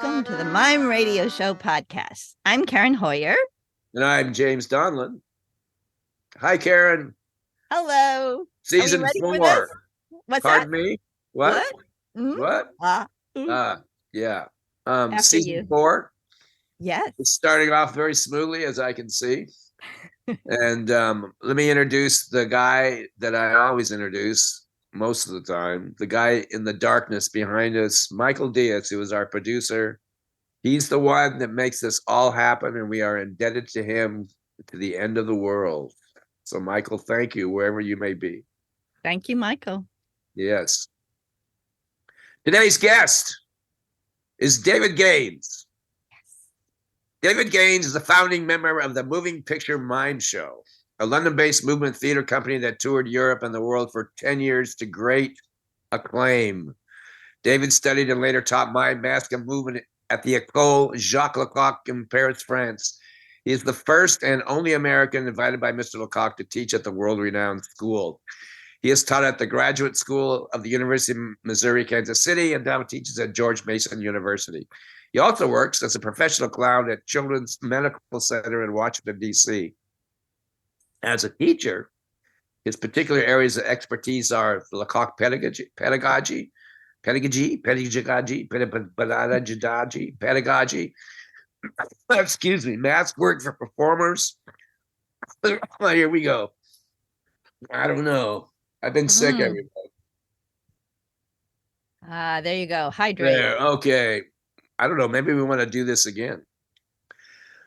welcome to the Mime Radio Show podcast. I'm Karen Hoyer. And I'm James Donlin. Hi, Karen. Hello. Season 4. What's Pardon that? me? What? Mm-hmm. What? Yeah. After season you. 4. Yes. It's starting off very smoothly, as I can see. And let me introduce the guy that I always introduce most of the time, the guy in the darkness behind us, Michael Diaz, who is our producer. He's the one that makes this all happen, and we are indebted to him to the end of the world. So, Michael, thank you, wherever you may be. Thank you, Michael. Yes. Today's guest is David Gaines. Yes. David Gaines is a founding member of the Moving Picture Mime Show, a London-based movement theater company that toured Europe and the world for 10 years to great acclaim. David studied and later taught mime, mask, and movement at the École Jacques Lecoq in Paris, France. He is the first and only American invited by Mr. Lecoq to teach at the world-renowned school. He has taught at the Graduate School of the University of Missouri, Kansas City, and now teaches at George Mason University. He also works as a professional clown at Children's Medical Center in Washington, D.C. As a teacher, his particular areas of expertise are Lecoq pedagogy, excuse me, mask work for performers. Here we go. I don't know. I've been sick, everybody. There you go. Hydrate. There, okay. I don't know. Maybe we want to do this again.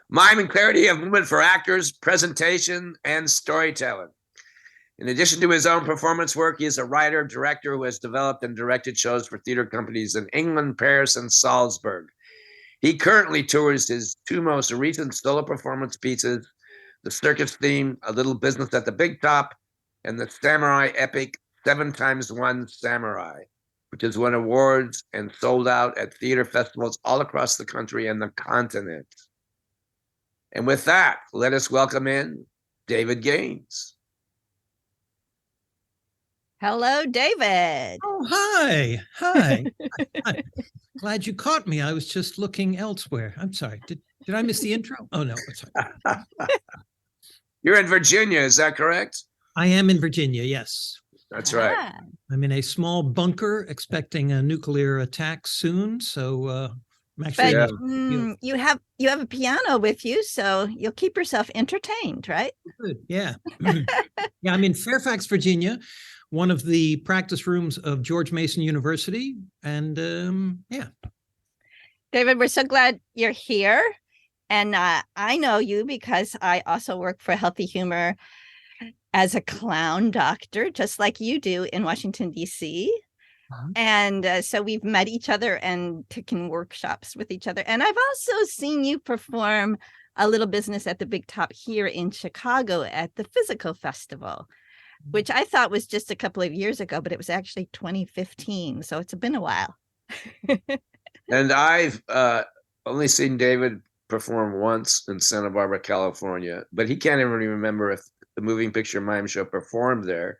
Mime and clarity of movement for actors, presentation, and storytelling. In addition to his own performance work, he is a writer, director who has developed and directed shows for theater companies in England, Paris, and Salzburg. He currently tours his 2 most recent solo performance pieces, the circus theme, A Little Business at the Big Top, and the samurai epic 7x1 Samurai, which has won awards and sold out at theater festivals all across the country and the continent. And with that, let us welcome in David Gaines. Hello, David. Oh, hi. Hi. Glad you caught me. I was just looking elsewhere. I'm sorry. Did I miss the intro? Oh, no. Sorry. You're in Virginia, is that correct? I am in Virginia, yes. That's right. I'm in a small bunker expecting a nuclear attack soon. So I'm actually you have a piano with you, so you'll keep yourself entertained, right? Good. Yeah. Yeah, I'm in Fairfax, Virginia, one of the practice rooms of George Mason University. And yeah. David, we're so glad you're here. And I know you because I also work for Healthy Humor as a clown doctor, just like you do in Washington, D.C. And so we've met each other and taken workshops with each other. And I've also seen you perform A Little Business at the Big Top here in Chicago at the Physical Festival, which I thought was just a couple of years ago, but it was actually 2015. So it's been a while. And I've only seen David perform once in Santa Barbara, California, but he can't even remember if the Moving Picture Mime Show performed there.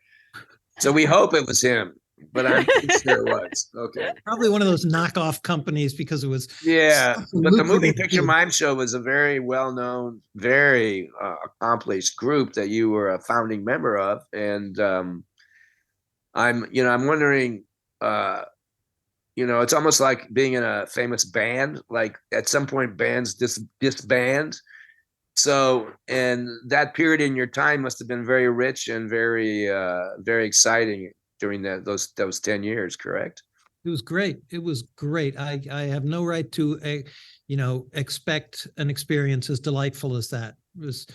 So we hope it was him, but I'm pretty sure it was. Okay. Probably one of those knockoff companies because it was. Yeah, but the Moving Picture Mime Show was a very well-known, very accomplished group that you were a founding member of. And I'm wondering, it's almost like being in a famous band. Like at some point bands disband. So, and that period in your time must have been very rich and very, very exciting during those 10 years, correct? It was great. It was great. I have no right to, expect an experience as delightful as that. It was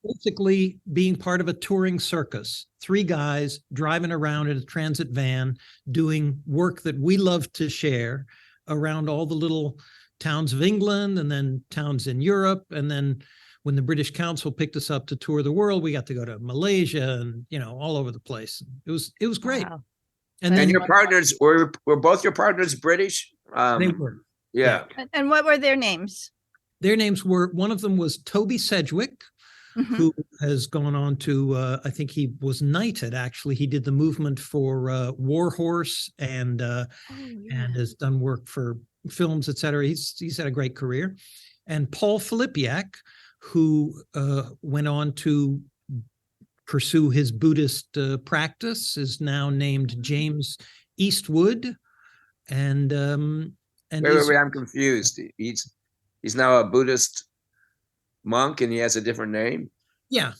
basically being part of a touring circus. 3 guys driving around in a transit van, doing work that we love to share around all the little towns of England and then towns in Europe. And then when the British Council picked us up to tour the world, we got to go to Malaysia and, all over the place. It was great. Wow. And then your partners were both your partners British? They were. Yeah. And what were their names? Their names were, one of them was Toby Sedgwick, who has gone on to, I think he was knighted, actually. He did the movement for Warhorse and has done work for films, etc. He's had a great career. And Paul Filipiak, who went on to pursue his Buddhist practice, is now named James Eastwood, and wait, I'm confused. He's now a Buddhist monk, and he has a different name. Yeah,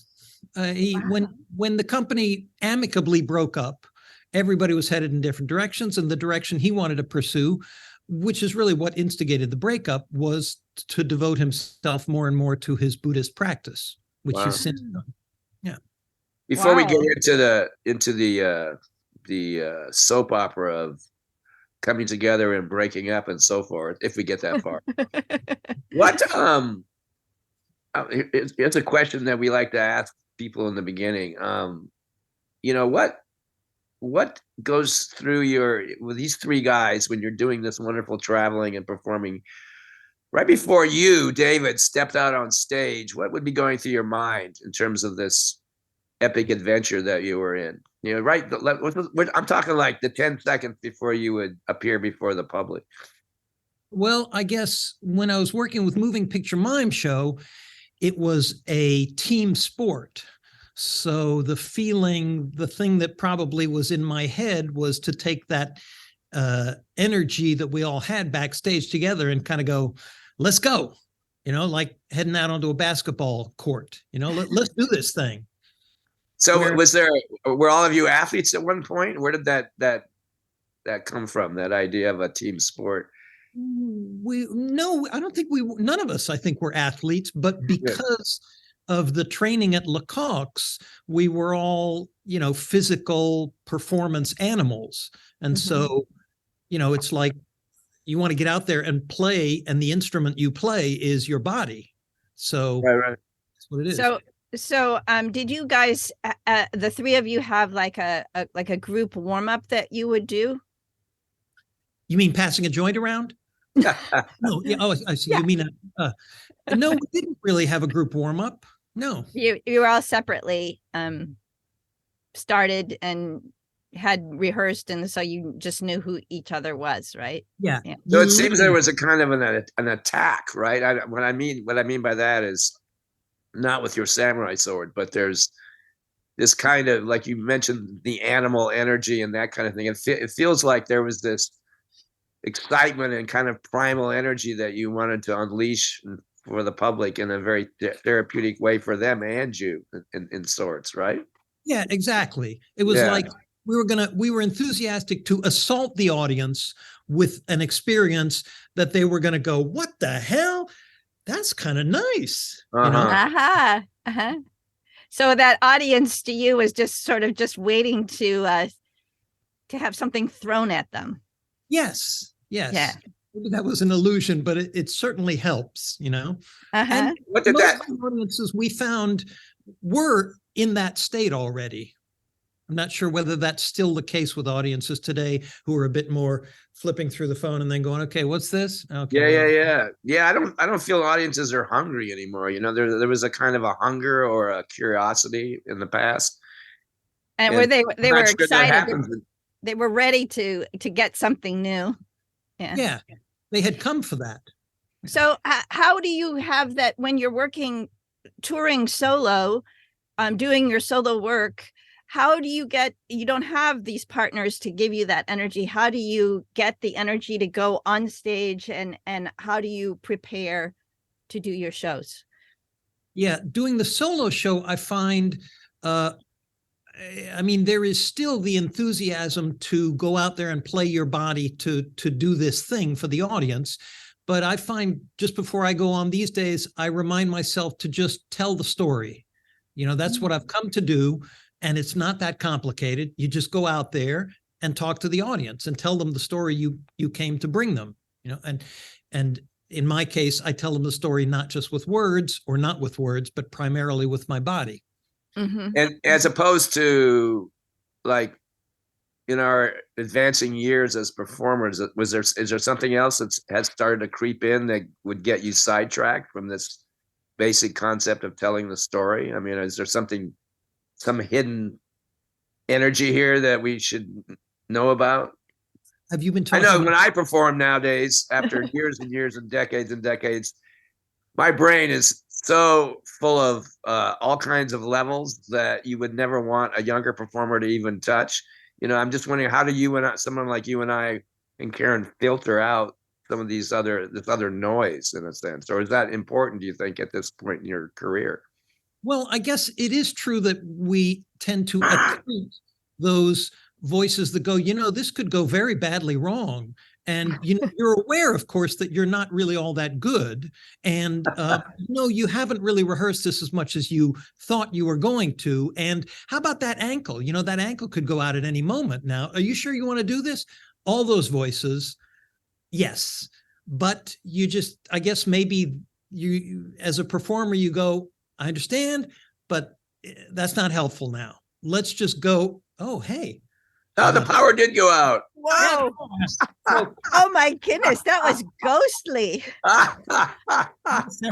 when the company amicably broke up, everybody was headed in different directions, and the direction he wanted to pursue, which is really what instigated the breakup, was to devote himself more and more to his Buddhist practice, which he's since done. Yeah. Before we get into the soap opera of coming together and breaking up and so forth, if we get that far, what it's a question that we like to ask people in the beginning. What goes through with these three guys when you're doing this wonderful traveling and performing? Right before you, David, stepped out on stage, what would be going through your mind in terms of this epic adventure that you were in? Right? I'm talking like the 10 seconds before you would appear before the public. Well, I guess when I was working with Moving Picture Mime Show, it was a team sport. So the thing that probably was in my head was to take that energy that we all had backstage together and kind of go, let's go, like heading out onto a basketball court, let's do this thing. So were all of you athletes at one point? Where did that come from, that idea of a team sport? No, I don't think none of us, I think, were athletes, but because of the training at Lecoq's, we were all, physical performance animals. And so, it's like you want to get out there and play, and the instrument you play is your body. So right. That's what it is. So, did you guys, the three of you, have like a group warm up that you would do? You mean passing a joint around? No, yeah. Oh, I see. Yeah. You mean no? We didn't really have a group warm up. No, you were all separately started and had rehearsed, and so you just knew who each other was, right? Yeah. So it seems there was a kind of an attack, right? What I mean by that is not with your samurai sword, but there's this kind of, like you mentioned, the animal energy and that kind of thing. It feels like there was this excitement and kind of primal energy that you wanted to unleash for the public in a very therapeutic way for them and you in sorts, right? Yeah, exactly. It was like we were enthusiastic to assault the audience with an experience that they were going to go, what the hell? That's kind of nice. So that audience to you was just sort of just waiting to have something thrown at them. Yes. Yeah. Maybe that was an illusion, but it certainly helps, And what did most of the audiences we found were in that state already. I'm not sure whether that's still the case with audiences today who are a bit more flipping through the phone and then going, okay, what's this? Okay. Yeah. I don't feel audiences are hungry anymore. There was a kind of a hunger or a curiosity in the past. And where they were excited. They were ready to get something new. Yeah. They had come for that. So how do you have that when you're touring solo, doing your solo work? How do you don't have these partners to give you that energy? How do you get the energy to go on stage, and how do you prepare to do your shows? Yeah, doing the solo show, I find, there is still the enthusiasm to go out there and play your body to do this thing for the audience. But I find just before I go on these days, I remind myself to just tell the story. That's what I've come to do. And it's not that complicated. You just go out there and talk to the audience and tell them the story you came to bring them, and in my case, I tell them the story not just with words or not with words, but primarily with my body. Mm-hmm. And as opposed to, like, in our advancing years as performers, is there something else that has started to creep in that would get you sidetracked from this basic concept of telling the story? I mean, is there some hidden energy here that we should know about? Have you been I talking know about? when I perform nowadays, after years and years and decades, my brain is so full of all kinds of levels that you would never want a younger performer to even touch. I'm just wondering, how do you and someone like you and I and Karen filter out some of this other noise in a sense, or is that important, do you think, at this point in your career? Well, I guess it is true that we tend to accrete those voices that go, this could go very badly wrong. And, you're aware, of course, that you're not really all that good. And, you haven't really rehearsed this as much as you thought you were going to. And how about that ankle? That ankle could go out at any moment. Now, are you sure you want to do this? All those voices, yes. But I guess maybe you as a performer, you go, I understand, but that's not helpful now. Let's just go, oh, hey. Oh, the power did go out. Whoa. Oh my goodness, that was ghostly. Oh,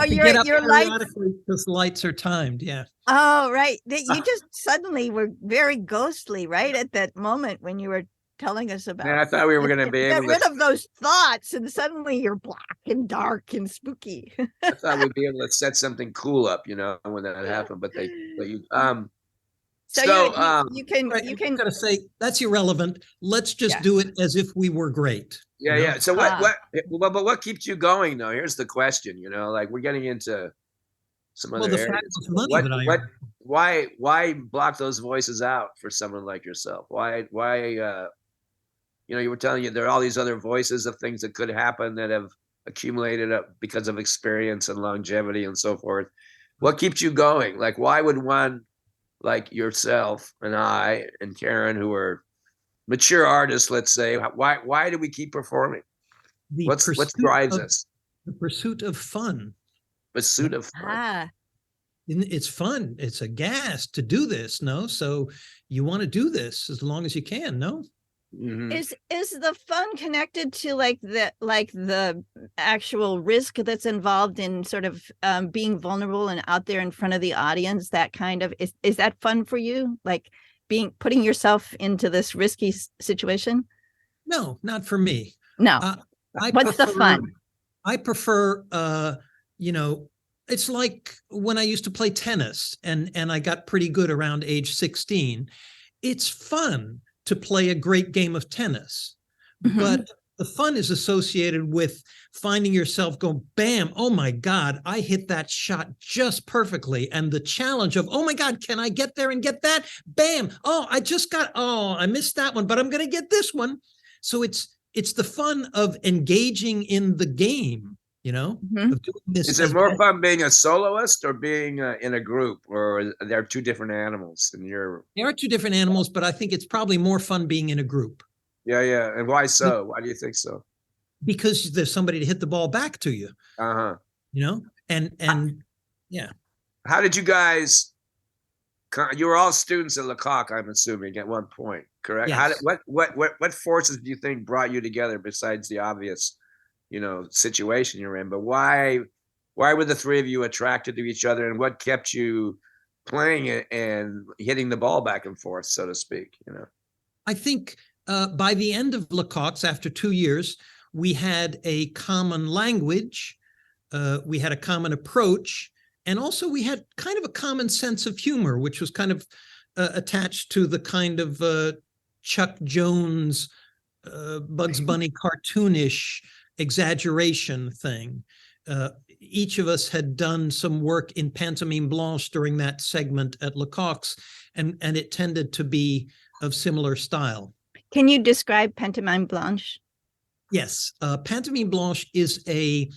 your lights, because lights are timed. Yeah. Oh, right. You just suddenly were very ghostly right at that moment when you were telling us about. Man, I thought we were going to be able to get rid of those thoughts, and suddenly you're black and dark and spooky. I thought we'd be able to set something cool up, when that happened. But you you can gotta say that's irrelevant. Let's just do it as if we were great. Yeah. So what keeps you going though? Here's the question, like we're getting into some other areas. Why block those voices out for someone like yourself? Why you were telling there are all these other voices of things that could happen that have accumulated up because of experience and longevity and so forth. What keeps you going? Like, why would one like yourself and I and Karen, who are mature artists, let's say, why do we keep performing? What drives us? The pursuit of fun. Pursuit of fun. It's fun. It's a gas to do this, no? So you want to do this as long as you can, no? Mm-hmm. Is the fun connected to like the actual risk that's involved in sort of being vulnerable and out there in front of the audience? That kind of is that fun for you? Like putting yourself into this risky situation? No, not for me. No. What's the fun? I prefer, it's like when I used to play tennis and I got pretty good around age 16. It's fun to play a great game of tennis. Mm-hmm. But the fun is associated with finding yourself going, bam, oh my God, I hit that shot just perfectly. And the challenge of, oh my God, can I get there and get that? Bam, I missed that one, but I'm going to get this one. So it's the fun of engaging in the game, mm-hmm. of doing this. Is it more fun being a soloist or being in a group, or there are two different animals in your? There are two different animals, but I think it's probably more fun being in a group. Yeah. And why so? Why do you think so? Because there's somebody to hit the ball back to you. Uh-huh. And yeah. How did you guys? You were all students at Lecoq, I'm assuming, at one point, correct? Yes. What forces do you think brought you together besides the obvious, situation you're in? But why were the three of you attracted to each other, and what kept you playing it and hitting the ball back and forth, so to speak? I think by the end of Lecoq's, after 2 years, we had a common language, we had a common approach, and also we had kind of a common sense of humor, which was kind of attached to the kind of Chuck Jones, Bugs Bunny cartoonish exaggeration thing. Each of us had done some work in Pantomime Blanche during that segment at Lecoq's, and it tended to be of similar style. Can you describe Pantomime Blanche? Yes, Pantomime Blanche is a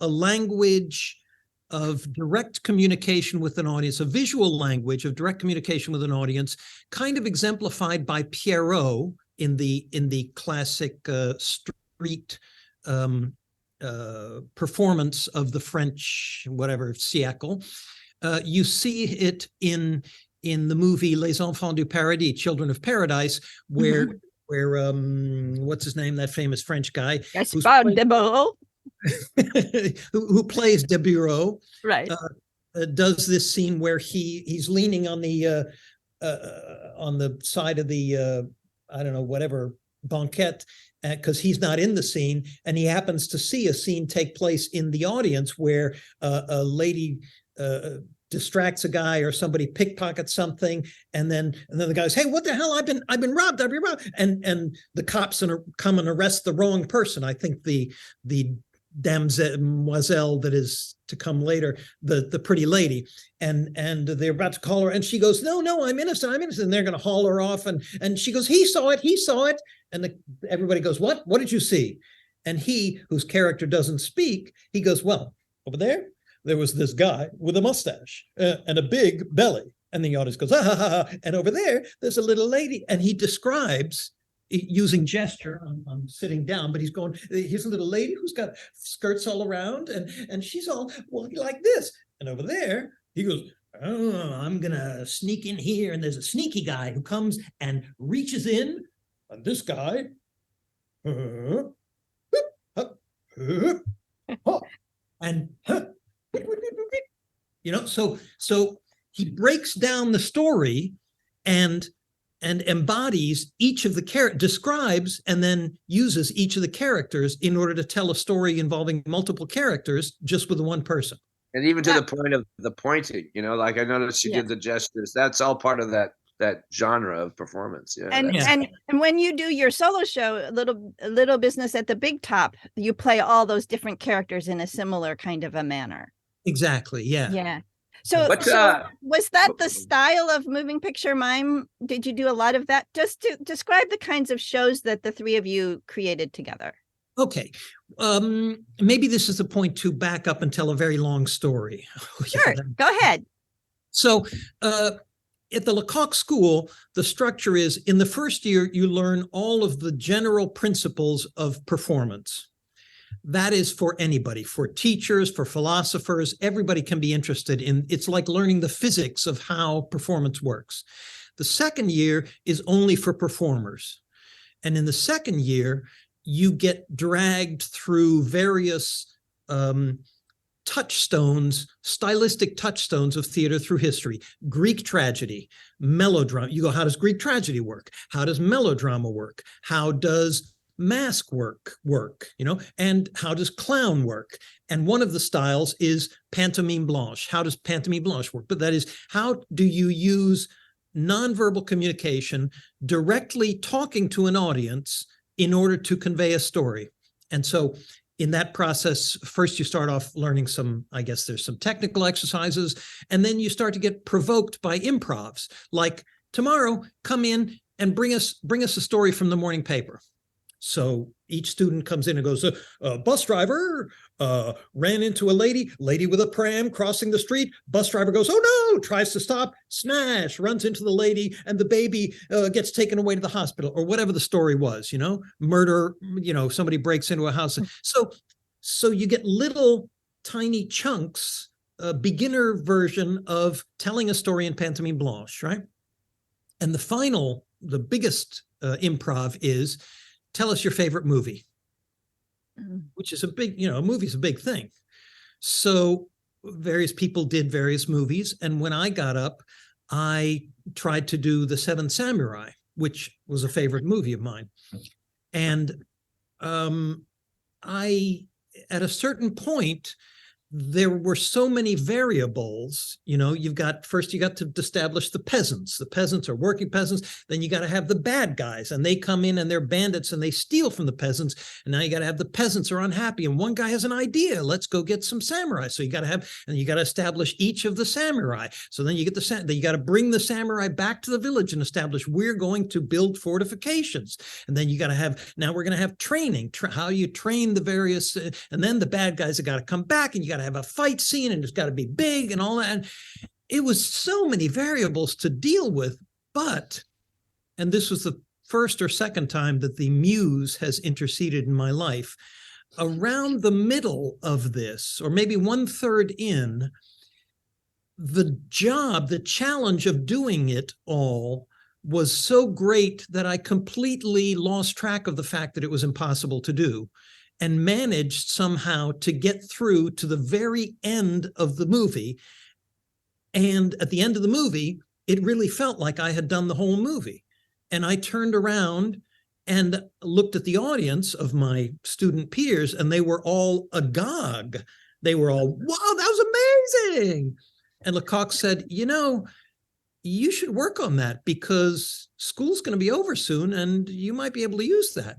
language of direct communication with an audience, a visual language of direct communication with an audience, kind of exemplified by Pierrot in the classic street performance of the French siècle. You see it in the movie Les Enfants du Paradis, Children of Paradise, where mm-hmm. where what's his name, that famous French guy, Gaspard Deburau, who plays Deburau, right? Does this scene where he's leaning on the side of the I don't know, whatever banquette, because he's not in the scene, and he happens to see a scene take place in the audience where a lady distracts a guy, or somebody pickpockets something, and then the guy goes, "Hey, what the hell? I've been robbed. I've been robbed." And the cops come and arrest the wrong person. I think the demoiselle that is to come later, the pretty lady, and they're about to call her, and she goes, no, I'm innocent, and they're going to haul her off, and she goes, he saw it, and everybody goes, what did you see? And he, whose character doesn't speak, he goes, well, over there was this guy with a mustache and a big belly, and the audience goes, ah, ha, ha, ha. And over there's a little lady, and he describes, using gesture, I'm sitting down, but he's going, here's a little lady who's got skirts all around, and she's all like this. And over there, he goes, oh, I'm gonna sneak in here, and there's a sneaky guy who comes and reaches in, and this guy, and so he breaks down the story and embodies each of the characters, describes and then uses each of the characters in order to tell a story involving multiple characters just with one person. And even to the point of the pointing, like I noticed you did the gestures. That's all part of that genre of performance. Yeah. And when you do your solo show, little Business at the Big Top, you play all those different characters in a similar kind of a manner. Exactly. Yeah. Yeah. So was that the style of moving picture mime? Did you do a lot of that? Just to describe the kinds of shows that the three of you created together. Okay. Maybe this is the point to back up and tell a very long story. Sure. Go ahead. So at the Lecoq School, the structure is, in the first year, you learn all of the general principles of performance. That is for anybody, for teachers, for philosophers, everybody can be interested in. It's like learning the physics of how performance works. The second year is only for performers. And in the second year, you get dragged through various touchstones, stylistic touchstones of theater through history. Greek tragedy, melodrama. You go, how does Greek tragedy work? How does melodrama work? How does mask work, and how does clown work? And one of the styles is pantomime blanche. How does pantomime blanche work? But that is, how do you use nonverbal communication, directly talking to an audience in order to convey a story? And so in that process, first you start off learning there's some technical exercises, and then you start to get provoked by improvs. Like, tomorrow, come in and bring us a story from the morning paper. So each student comes in and goes, a bus driver ran into a lady with a pram crossing the street. Bus driver goes, oh no, tries to stop, smash, runs into the lady, and the baby gets taken away to the hospital, or whatever the story was, murder, somebody breaks into a house. So you get little tiny chunks, a beginner version of telling a story in pantomime blanche, right? And the biggest improv is, tell us your favorite movie, which is a movie's a big thing. So various people did various movies. And when I got up, I tried to do The Seven Samurai, which was a favorite movie of mine. And at a certain point, there were so many variables. You got to establish the peasants. The peasants are working peasants. Then you got to have the bad guys, and they come in and they're bandits and they steal from the peasants. And now you got to have the peasants are unhappy, and one guy has an idea. Let's go get some samurai. So you got to establish each of the samurai. So then you got to bring the samurai back to the village and establish, we're going to build fortifications. And then now we're going to have training, how you train the various, and then the bad guys have got to come back, and you got to have a fight scene, and it's got to be big and all that. And it was so many variables to deal with. And this was the first or second time that the muse has interceded in my life. Around the middle of this, or maybe 1/3 in, the challenge of doing it all was so great that I completely lost track of the fact that it was impossible to do, and managed somehow to get through to the very end of the movie. And at the end of the movie, it really felt like I had done the whole movie. And I turned around and looked at the audience of my student peers, and they were all agog. They were all, wow, that was amazing. And Lecoq said, you should work on that because school's going to be over soon and you might be able to use that.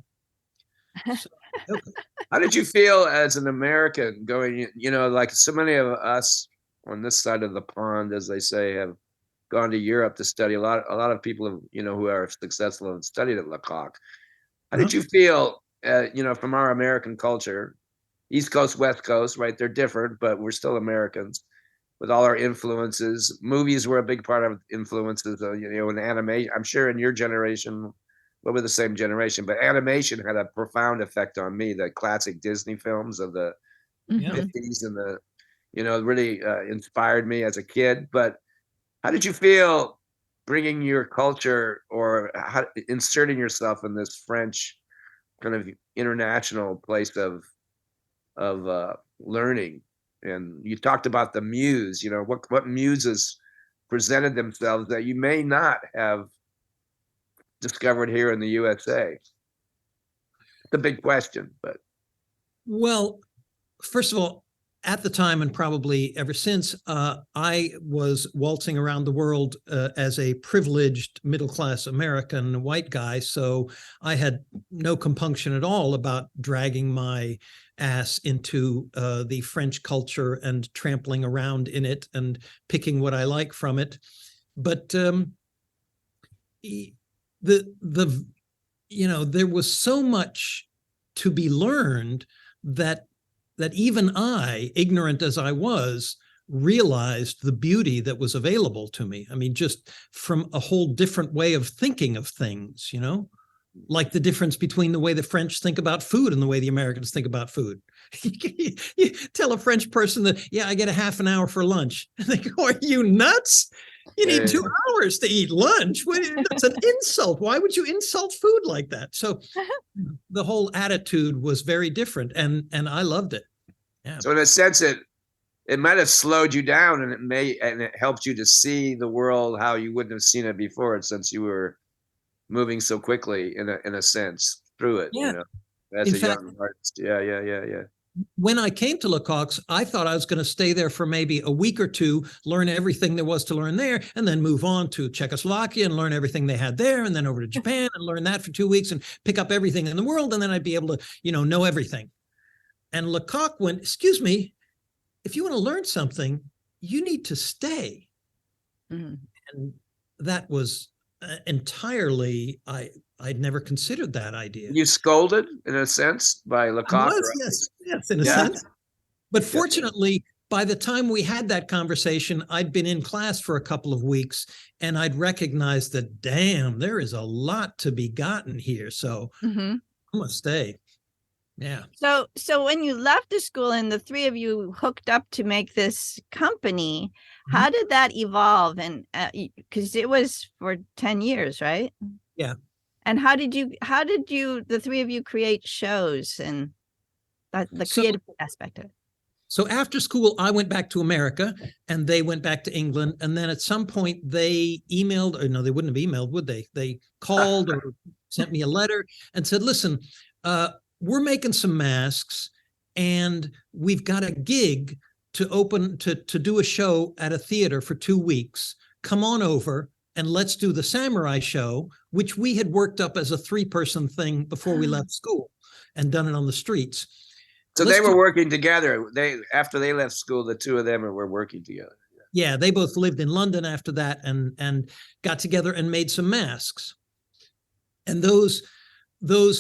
So, okay. How did you feel as an American going, like so many of us on this side of the pond, as they say, have gone to Europe to study. A lot of people have, who are successful have studied at Lecoq. How did you feel, from our American culture, East Coast, West Coast, right? They're different, but we're still Americans with all our influences. Movies were a big part of influences, in animation. I'm sure in your generation, well, we're the same generation, but animation had a profound effect on me. The classic Disney films of the 50s and the, really inspired me as a kid. But how did you feel bringing your culture or inserting yourself in this French kind of international place of learning? And you talked about the muse, what muses presented themselves that you may not have discovered here in the USA? It's a big question, but. Well, first of all, at the time and probably ever since, I was waltzing around the world as a privileged middle-class American white guy. So I had no compunction at all about dragging my ass into the French culture and trampling around in it and picking what I like from it. But there was so much to be learned that even I, ignorant as I was, realized the beauty that was available to me. I mean, just from a whole different way of thinking of things, like the difference between the way the French think about food and the way the Americans think about food. You tell a French person that, I get a half an hour for lunch. And they go, are you nuts? You need 2 hours to eat lunch. That's an insult. Why would you insult food like that? So the whole attitude was very different, and I loved it. Yeah. So in a sense, it might have slowed you down, and it helped you to see the world how you wouldn't have seen it before, since you were moving so quickly in a sense through it. Yeah. As a young artist. Yeah. When I came to Lecoq's, I thought I was going to stay there for maybe a week or two, learn everything there was to learn there, and then move on to Czechoslovakia and learn everything they had there, and then over to Japan and learn that for 2 weeks and pick up everything in the world, and then I'd be able to, know everything. And Lecoq went, excuse me, if you want to learn something, you need to stay. Mm-hmm. And that was entirely, I'd never considered that idea. You scolded, in a sense, by Lecoq? Yes, in a sense. But fortunately, by the time we had that conversation, I'd been in class for a couple of weeks, and I'd recognized that, damn, there is a lot to be gotten here. So I'm going to stay. Yeah. So when you left the school and the three of you hooked up to make this company, how did that evolve? And because it was for 10 years, right? Yeah. And how did the three of you create shows and the creative aspect of it? So after school, I went back to America and they went back to England. And then at some point they emailed, or no, they wouldn't have emailed, would they? They called or sent me a letter and said, listen, we're making some masks and we've got a gig to do a show at a theater for 2 weeks. Come on over and let's do the samurai show, which we had worked up as a 3-person thing before we left school and done it on the streets. So they were working together. After they left school, the two of them were working together. Yeah, they both lived in London after that and got together and made some masks. And those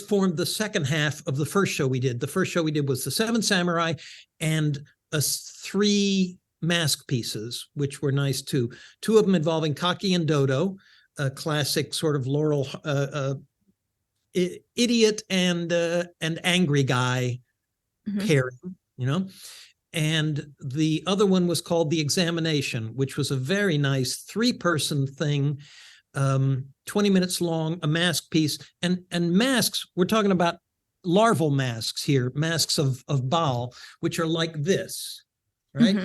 formed the second half of the first show we did. The first show we did was the 7 Samurai and 3 mask pieces, which were nice too. 2 of them involving Kaki and Dodo, a classic sort of Laurel idiot and angry guy pairing, And the other one was called The Examination, which was a very nice 3-person thing, 20 minutes long, a mask piece. And masks, we're talking about larval masks here, masks of Baal, which are like this, right?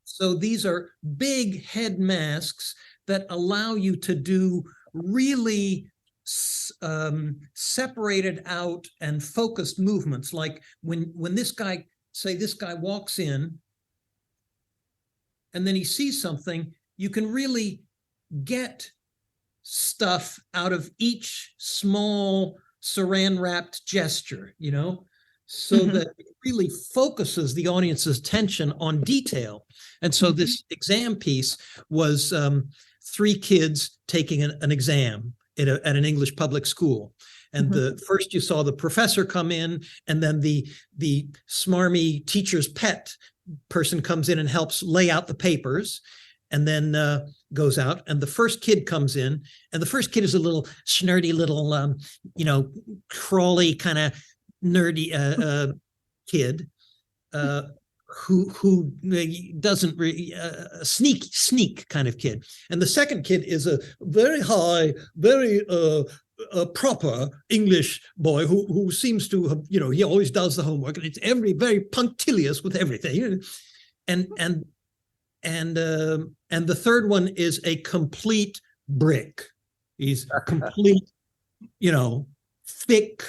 So these are big head masks that allow you to do really separated out and focused movements. Like when this guy walks in and then he sees something, you can really get stuff out of each small saran wrapped gesture, so that it really focuses the audience's attention on detail. And so this exam piece was 3 kids taking an exam at an English public school. And the first you saw the professor come in, and then the smarmy teacher's pet person comes in and helps lay out the papers, and then goes out. And the first kid comes in, and the first kid is a little snurdy little, crawly kind of nerdy kid who doesn't really sneak kind of kid. And the second kid is a very high, very a proper English boy who seems to have, he always does the homework, and it's very punctilious with everything. And the third one is a complete brick. He's a complete, thick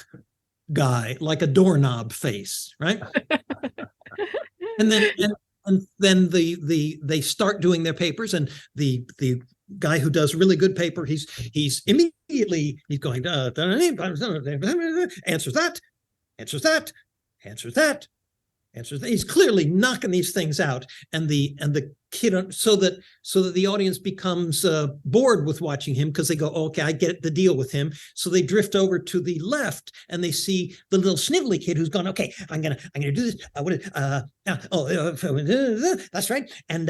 guy, like a doorknob face, right? And then they start doing their papers, and the guy who does really good paper, he's immediately going answers that. He's clearly knocking these things out, and the kid, so that the audience becomes bored with watching him, because they go, okay, I get the deal with him. So they drift over to the left, and they see the little snivelly kid who's gone, okay, I'm gonna do this. That's right. And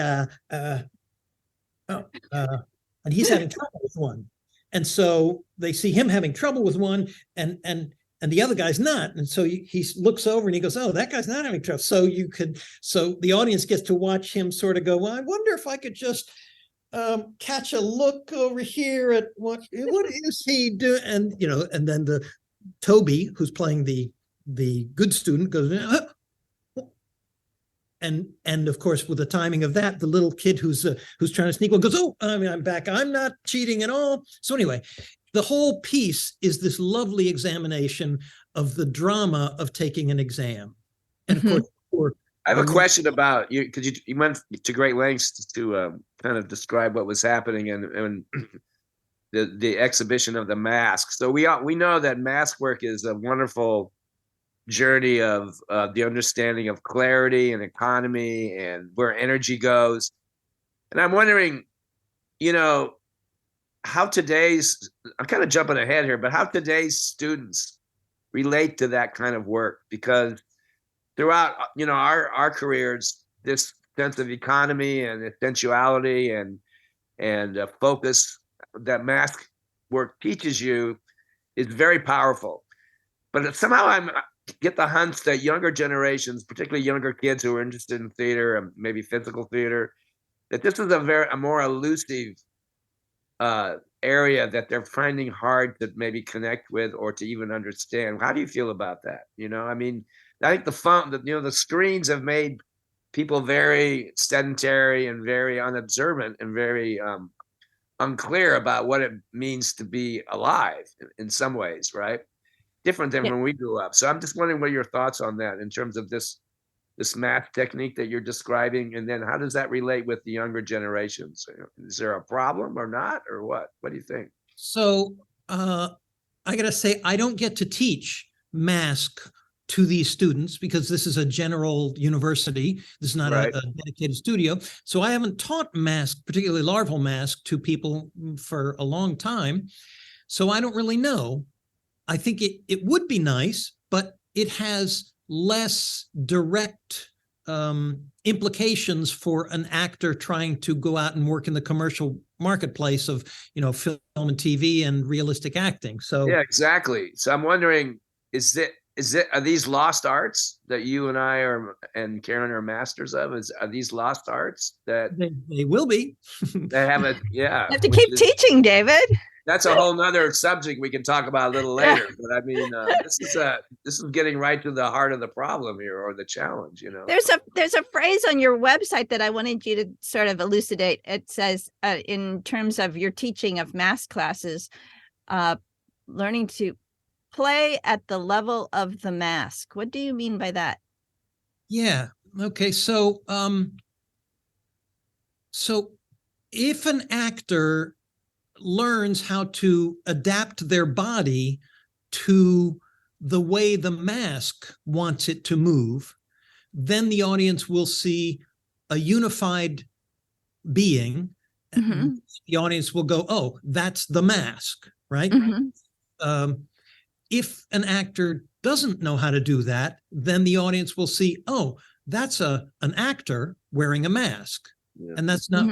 he's having trouble with one, and so they see him having trouble with one, and the other guy's not. And so he looks over and he goes, oh, that guy's not having trouble. So the audience gets to watch him sort of go, well, I wonder if I could just catch a look over here at what is he doing? And, and then the Toby, who's playing the good student, goes, and of course, with the timing of that, the little kid who's trying to sneak one goes, oh, I'm back. I'm not cheating at all. So anyway, the whole piece is this lovely examination of the drama of taking an exam. And of course, I have a question about you, because you went to great lengths to kind of describe what was happening and the exhibition of the mask. So we know that mask work is a wonderful journey of the understanding of clarity and economy and where energy goes. And I'm wondering, how I'm kind of jumping ahead here, but how today's students relate to that kind of work, because throughout, our careers, this sense of economy and essentiality and focus that mask work teaches you is very powerful. But somehow I get the hunch that younger generations, particularly younger kids who are interested in theater and maybe physical theater, that this is a more elusive area that they're finding hard to maybe connect with or to even understand. How do you feel about that? I think the screens have made people very sedentary and very unobservant and very unclear about what it means to be alive in some ways, right? Different than when we grew up. So I'm just wondering what your thoughts on that in terms of this math technique that you're describing, and then how does that relate with the younger generations? Is there a problem or not, or what? What do you think? So I gotta say, I don't get to teach mask to these students because this is a general university. This is not a dedicated studio. So I haven't taught mask, particularly larval mask, to people for a long time. So I don't really know. I think it would be nice, but it has less direct implications for an actor trying to go out and work in the commercial marketplace of, film and TV and realistic acting. So yeah, exactly. So I'm wondering, are these lost arts that you and I and Karen are masters of? Are these lost arts that they will be? That have a You have to keep teaching, David. That's a whole nother subject we can talk about a little later. But I mean, this is getting right to the heart of the problem here, or the challenge. There's a phrase on your website that I wanted you to sort of elucidate. It says, in terms of your teaching of math classes, learning to play at the level of the mask. What do you mean by that? Yeah. Okay. So if an actor learns how to adapt their body to the way the mask wants it to move, then the audience will see a unified being. Mm-hmm. The audience will go, oh, that's the mask, right? Mm-hmm. If an actor doesn't know how to do that, then the audience will see, oh, that's an actor wearing a mask. Yeah. And that's not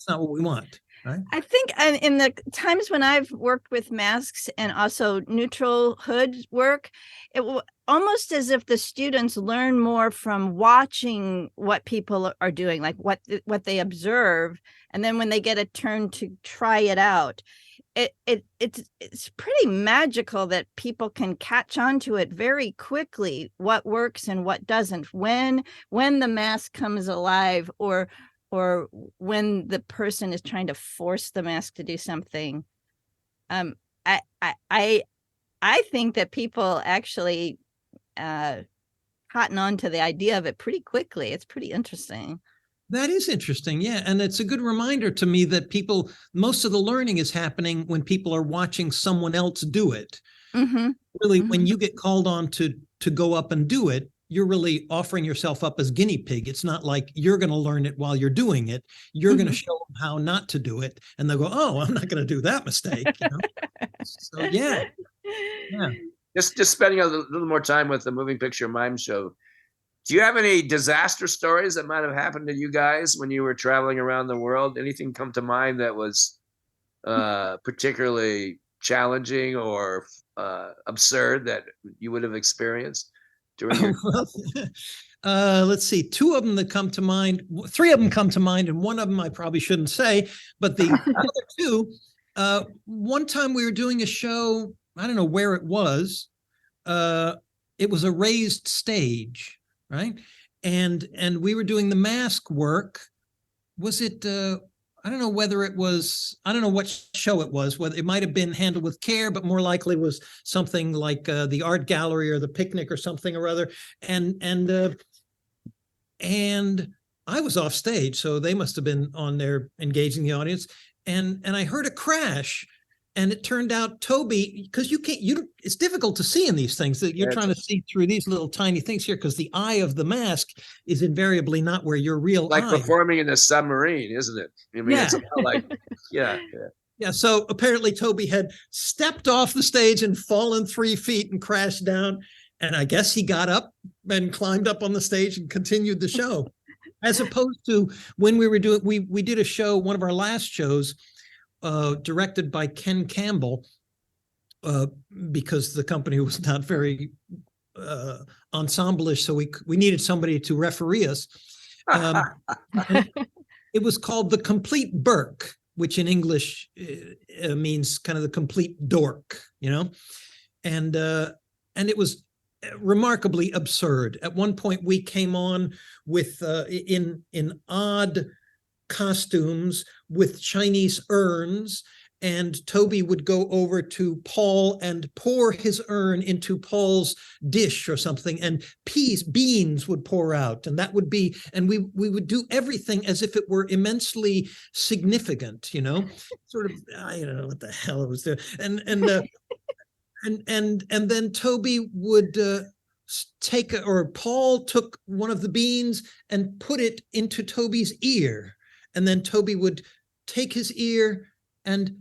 what we want. Right? I think in the times when I've worked with masks and also neutral hood work, it will almost as if the students learn more from watching what people are doing, like what they observe, and then when they get a turn to try it out, it's pretty magical that people can catch on to it very quickly, what works and what doesn't, when the mask comes alive, or when the person is trying to force the mask to do something. I think that people actually cotton on to the idea of it pretty quickly. It's pretty interesting. That is interesting. Yeah. And it's a good reminder to me that most of the learning is happening when people are watching someone else do it. Mm-hmm. Really, when you get called on to go up and do it, you're really offering yourself up as guinea pig. It's not like you're going to learn it while you're doing it. You're going to show them how not to do it. And they'll go, oh, I'm not going to do that mistake. You know? So, yeah. Just spending a little more time with the moving picture mime show. Do you have any disaster stories that might have happened to you guys when you were traveling around the world? Anything come to mind that was particularly challenging or absurd that you would have experienced during your let's see, two of them that come to mind, three of them come to mind, and one of them I probably shouldn't say, but the other two, one time we were doing a show, I don't know where it was. It was a raised stage, right? And we were doing the mask work. Was it I don't know whether it was, I don't know what show it was, whether it might have been Handled with Care, but more likely was something like the art gallery or the picnic or something or other. And I was off stage, so they must have been on there engaging the audience. And I heard a crash, and it turned out Toby, because it's difficult to see in these things, that you're trying to see through these little tiny things here, because the eye of the mask is invariably not where your real like eye. performing in a submarine, isn't it? I mean, it's like, yeah. So apparently Toby had stepped off the stage and fallen 3 feet and crashed down. And I guess he got up and climbed up on the stage and continued the show. As opposed to when we were doing, we did a show, one of our last shows, directed by Ken Campbell, because the company was not very ensemble-ish, so we needed somebody to referee us. It was called The Complete Burk, which in English means kind of the complete dork, you know? And it was remarkably absurd. At one point, we came on with in odd costumes with Chinese urns, and Toby would go over to Paul and pour his urn into Paul's dish or something, and beans would pour out, and that would be, and we would do everything as if it were immensely significant, you know, sort of, I don't know what the hell it was there, and then Toby would Paul took one of the beans and put it into Toby's ear, and then Toby would take his ear and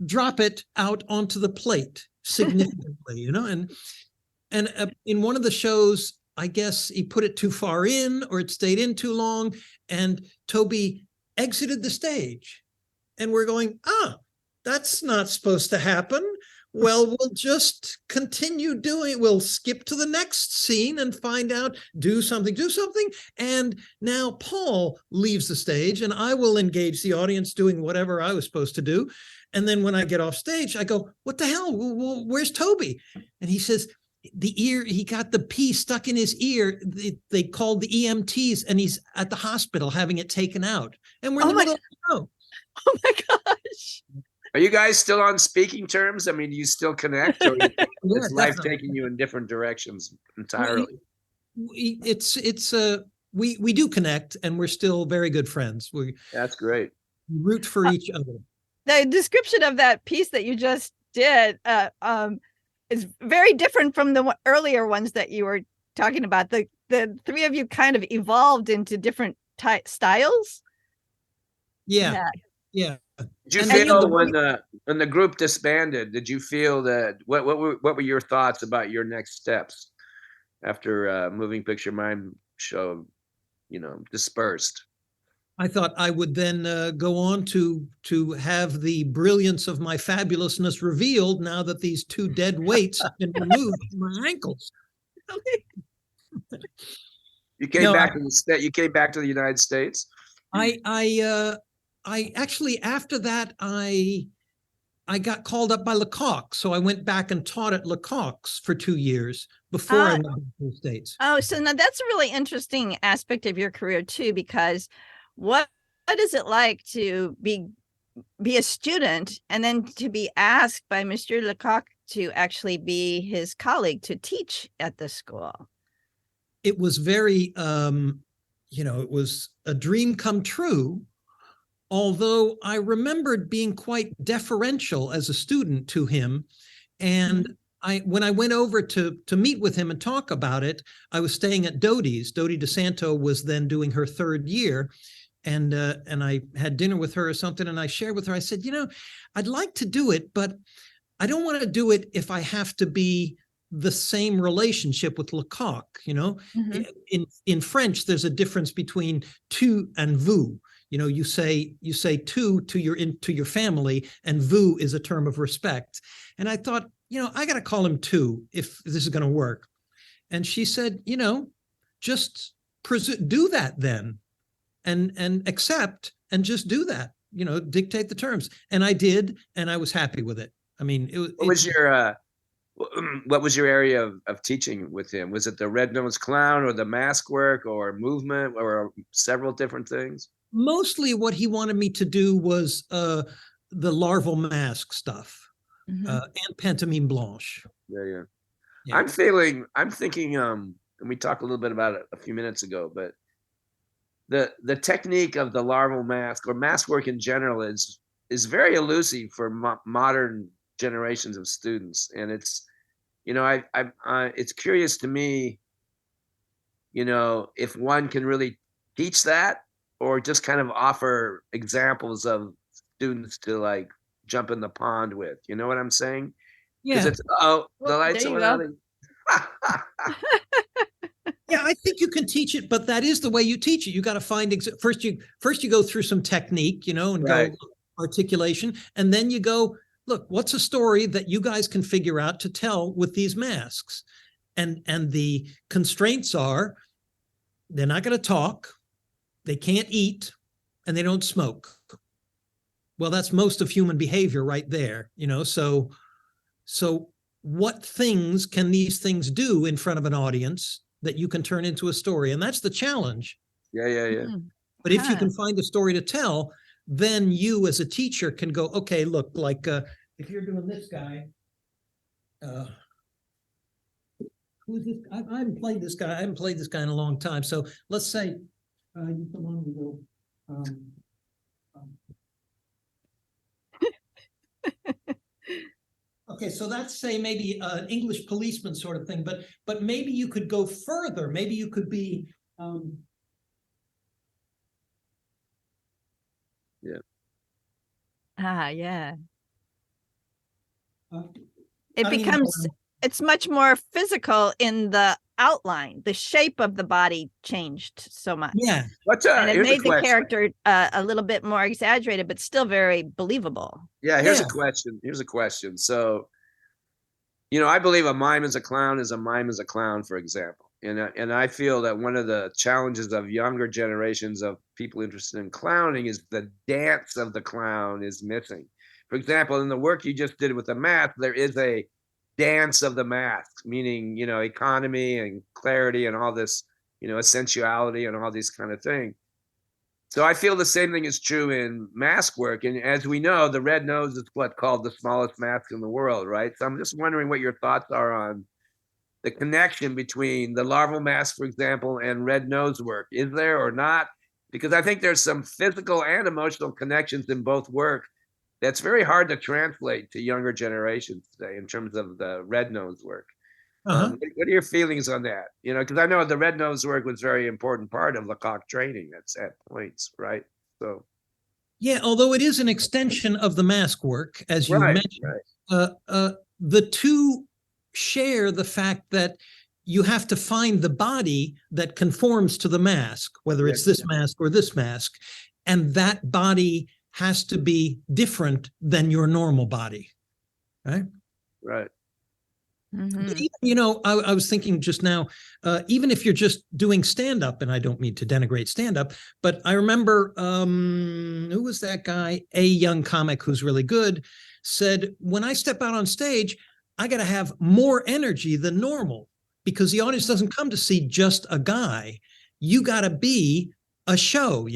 drop it out onto the plate significantly, you know, and in one of the shows, I guess he put it too far in, or it stayed in too long, and Toby exited the stage, and we're going, that's not supposed to happen. Well, we'll just continue doing, we'll skip to the next scene and find out, do something. And now Paul leaves the stage, and I will engage the audience doing whatever I was supposed to do. And then when I get off stage, I go, what the hell? Where's Toby? And he says, he got the pea stuck in his ear. They called the EMTs, and he's at the hospital having it taken out. And we're in the middle of the show. Oh my gosh. Are you guys still on speaking terms? I mean, do you still connect, or Yeah, is life definitely. taking you in different directions We, entirely? we do connect, and we're still very good friends. We That's great. root for Uh, each other. the description of that piece that you just did is very different from the earlier ones that you were talking about. The three of you kind of evolved into different styles. Yeah, Yeah. yeah. Did you And feel the when the group disbanded? Did you feel that what were your thoughts about your next steps after Moving Picture Mime show, dispersed? I thought I would then go on to have the brilliance of my fabulousness revealed now that these two dead weights have been removed from my ankles. You came No, back to the state. You came back to the United States. I I uh, I actually after that I got called up by Lecoq, so I went back and taught at Lecoq's for 2 years before I Uh, went back to the States. oh, so now that's a really interesting aspect of your career too, because what is it like to be a student and then to be asked by Mr. Lecoq to actually be his colleague to teach at the school? It was very, it was a dream come true. Although I remembered being quite deferential as a student to him, and when I went over to meet with him and talk about it, I was staying at Dodie's. Dodie DeSanto was then doing her 3rd year, and I had dinner with her or something, and I shared with her. I said, I'd like to do it, but I don't want to do it if I have to be the same relationship with Lecoq. Mm-hmm. In French, there's a difference between tu and vous. You say tu to your family, and vous is a term of respect. And I thought, I got to call him tu if this is going to work. And she said, just do that then, and accept, and just do that. Dictate the terms. And I did, and I was happy with it. I mean, What was your area of teaching with him? Was it the red nosed clown, or the mask work, or movement, or several different things? mostly what he wanted me to do was the larval mask stuff, Mm-hmm. and pantomime blanche. Yeah. Yeah. I'm thinking, and we talked a little bit about it a few minutes ago, but the technique of the larval mask, or mask work in general, is very elusive for modern generations of students, and it's it's curious to me, if one can really teach that, or just kind of offer examples of students to like jump in the pond with. You know what I'm saying? Because Yeah. it's the Well, there lights you went go. out. Yeah, I think you can teach it, but that is the way you teach it. You got to find first you go through some technique, and Right. go articulation, and then you go, look, what's a story that you guys can figure out to tell with these masks? And the constraints are they're not going to talk, they can't eat, and they don't smoke. Well, that's most of human behavior right there, so what things can these things do in front of an audience that you can turn into a story? And that's the challenge. Yeah. Mm-hmm. But if you Huh. can find a story to tell, then you as a teacher can go, okay, look, like if you're doing this guy, who's this? I haven't played this guy. I haven't played this guy in a long time. So let's say you come on and go. Okay, so that's, say, maybe an English policeman sort of thing, but maybe you could go further. Maybe you could be. Yeah. Yeah. Uh, It becomes it's much more physical in the outline. The shape of the body changed so much. Yeah. And it Here's made a the question. character a little bit more exaggerated, but still very believable. Yeah, here's a Yeah. question. Here's a question. So, I believe a mime is a clown is a mime is a clown, for example. And I feel that one of the challenges of younger generations of people interested in clowning is the dance of the clown is missing. For example, in the work you just did with the mask, there is a dance of the mask, meaning, economy and clarity and all this, essentiality and all these kind of things. So I feel the same thing is true in mask work. And as we know, the red nose is what's called the smallest mask in the world, right? So I'm just wondering what your thoughts are on the connection between the larval mask, for example, and red nose work. Is there or not? Because I think there's some physical and emotional connections in both work that's very hard to translate to younger generations today in terms of the red nose work. What are your feelings on that? Because I know the red nose work was a very important part of Lecoq training at points, right? So Yeah, although it is an extension of the mask work, as you right, mentioned, the two share the fact that you have to find the body that conforms to the mask, whether it's this mask or this mask, and that body has to be different than your normal body, right? Right. Even, I was thinking just now, even if you're just doing stand-up, and I don't mean to denigrate stand-up, but I remember, who was that guy? A young comic who's really good said, when I step out on stage, I got to have more energy than normal because the audience doesn't come to see just a guy. You got to be a show,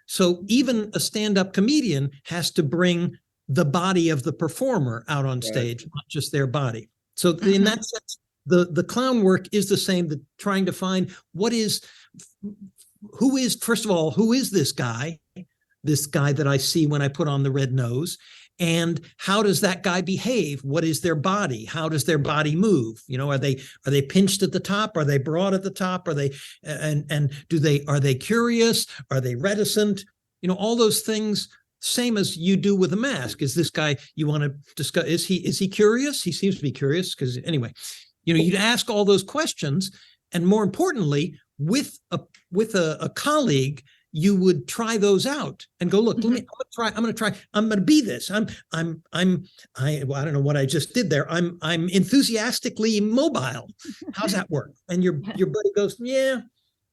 So even a stand-up comedian has to bring the body of the performer out on stage, not just their body. So in that sense, the clown work is the same, trying to find first of all, who is this guy that I see when I put on the red nose, and how does that guy behave? What is their body? How does their body move? Are they pinched at the top? Are they broad at the top? Are they, are they curious? Are they reticent? All those things. Same as you do with a mask. Is this guy you want to discuss? Is he curious? He seems to be curious because anyway, you'd ask all those questions, and more importantly, with a colleague, you would try those out and go, look, I'm going to be this. I don't know what I just did there. I'm enthusiastically mobile. How's that work? And your buddy goes, yeah.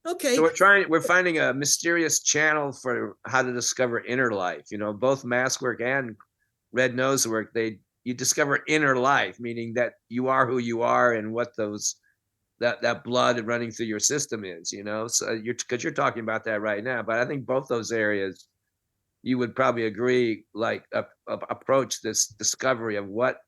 Okay. So we're finding a mysterious channel for how to discover inner life. Both mask work and red nose work, you discover inner life, meaning that you are who you are and what that blood running through your system is, So because you're talking about that right now, but I think both those areas you would probably agree, like approach this discovery of what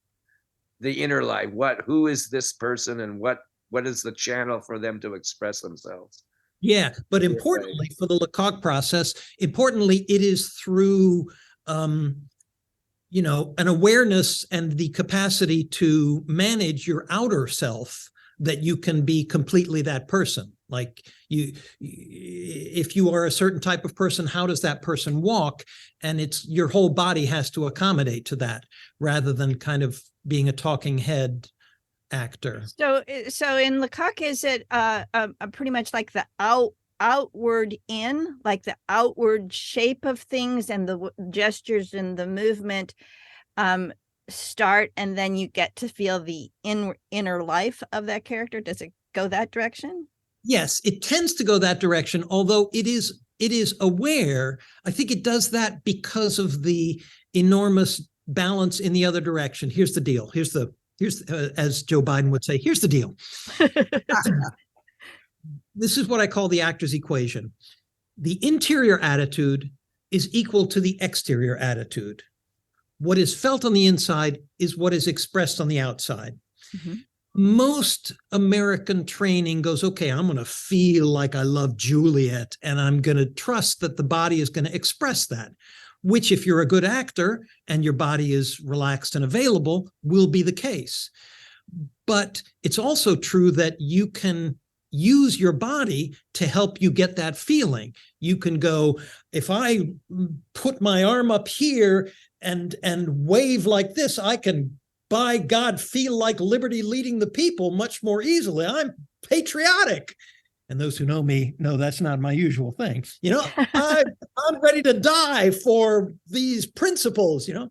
the inner life, who is this person, and what is the channel for them to express themselves. Yeah, but importantly for the Lecoq process, it is through, an awareness and the capacity to manage your outer self that you can be completely that person. Like if you are a certain type of person, how does that person walk? And it's your whole body has to accommodate to that rather than kind of being a talking head actor. So in Lecoq, is it pretty much like the outward in, like the outward shape of things and the gestures and the movement start, and then you get to feel the inner life of that character? Does it go that direction? Yes, it tends to go that direction, although it is aware. I think it does that because of the enormous balance in the other direction. Here's the deal. Here's as Joe Biden would say, here's the deal. This is what I call the actor's equation. The interior attitude is equal to the exterior attitude. What is felt on the inside is what is expressed on the outside. Mm-hmm. Most American training goes, okay, I'm going to feel like I love Juliet, and I'm going to trust that the body is going to express that, which if you're a good actor and your body is relaxed and available, will be the case. But it's also true that you can use your body to help you get that feeling. You can go, if I put my arm up here and wave like this, I can, by God, feel like liberty leading the people much more easily. I'm patriotic. And those who know me know that's not my usual thing. I'm ready to die for these principles, And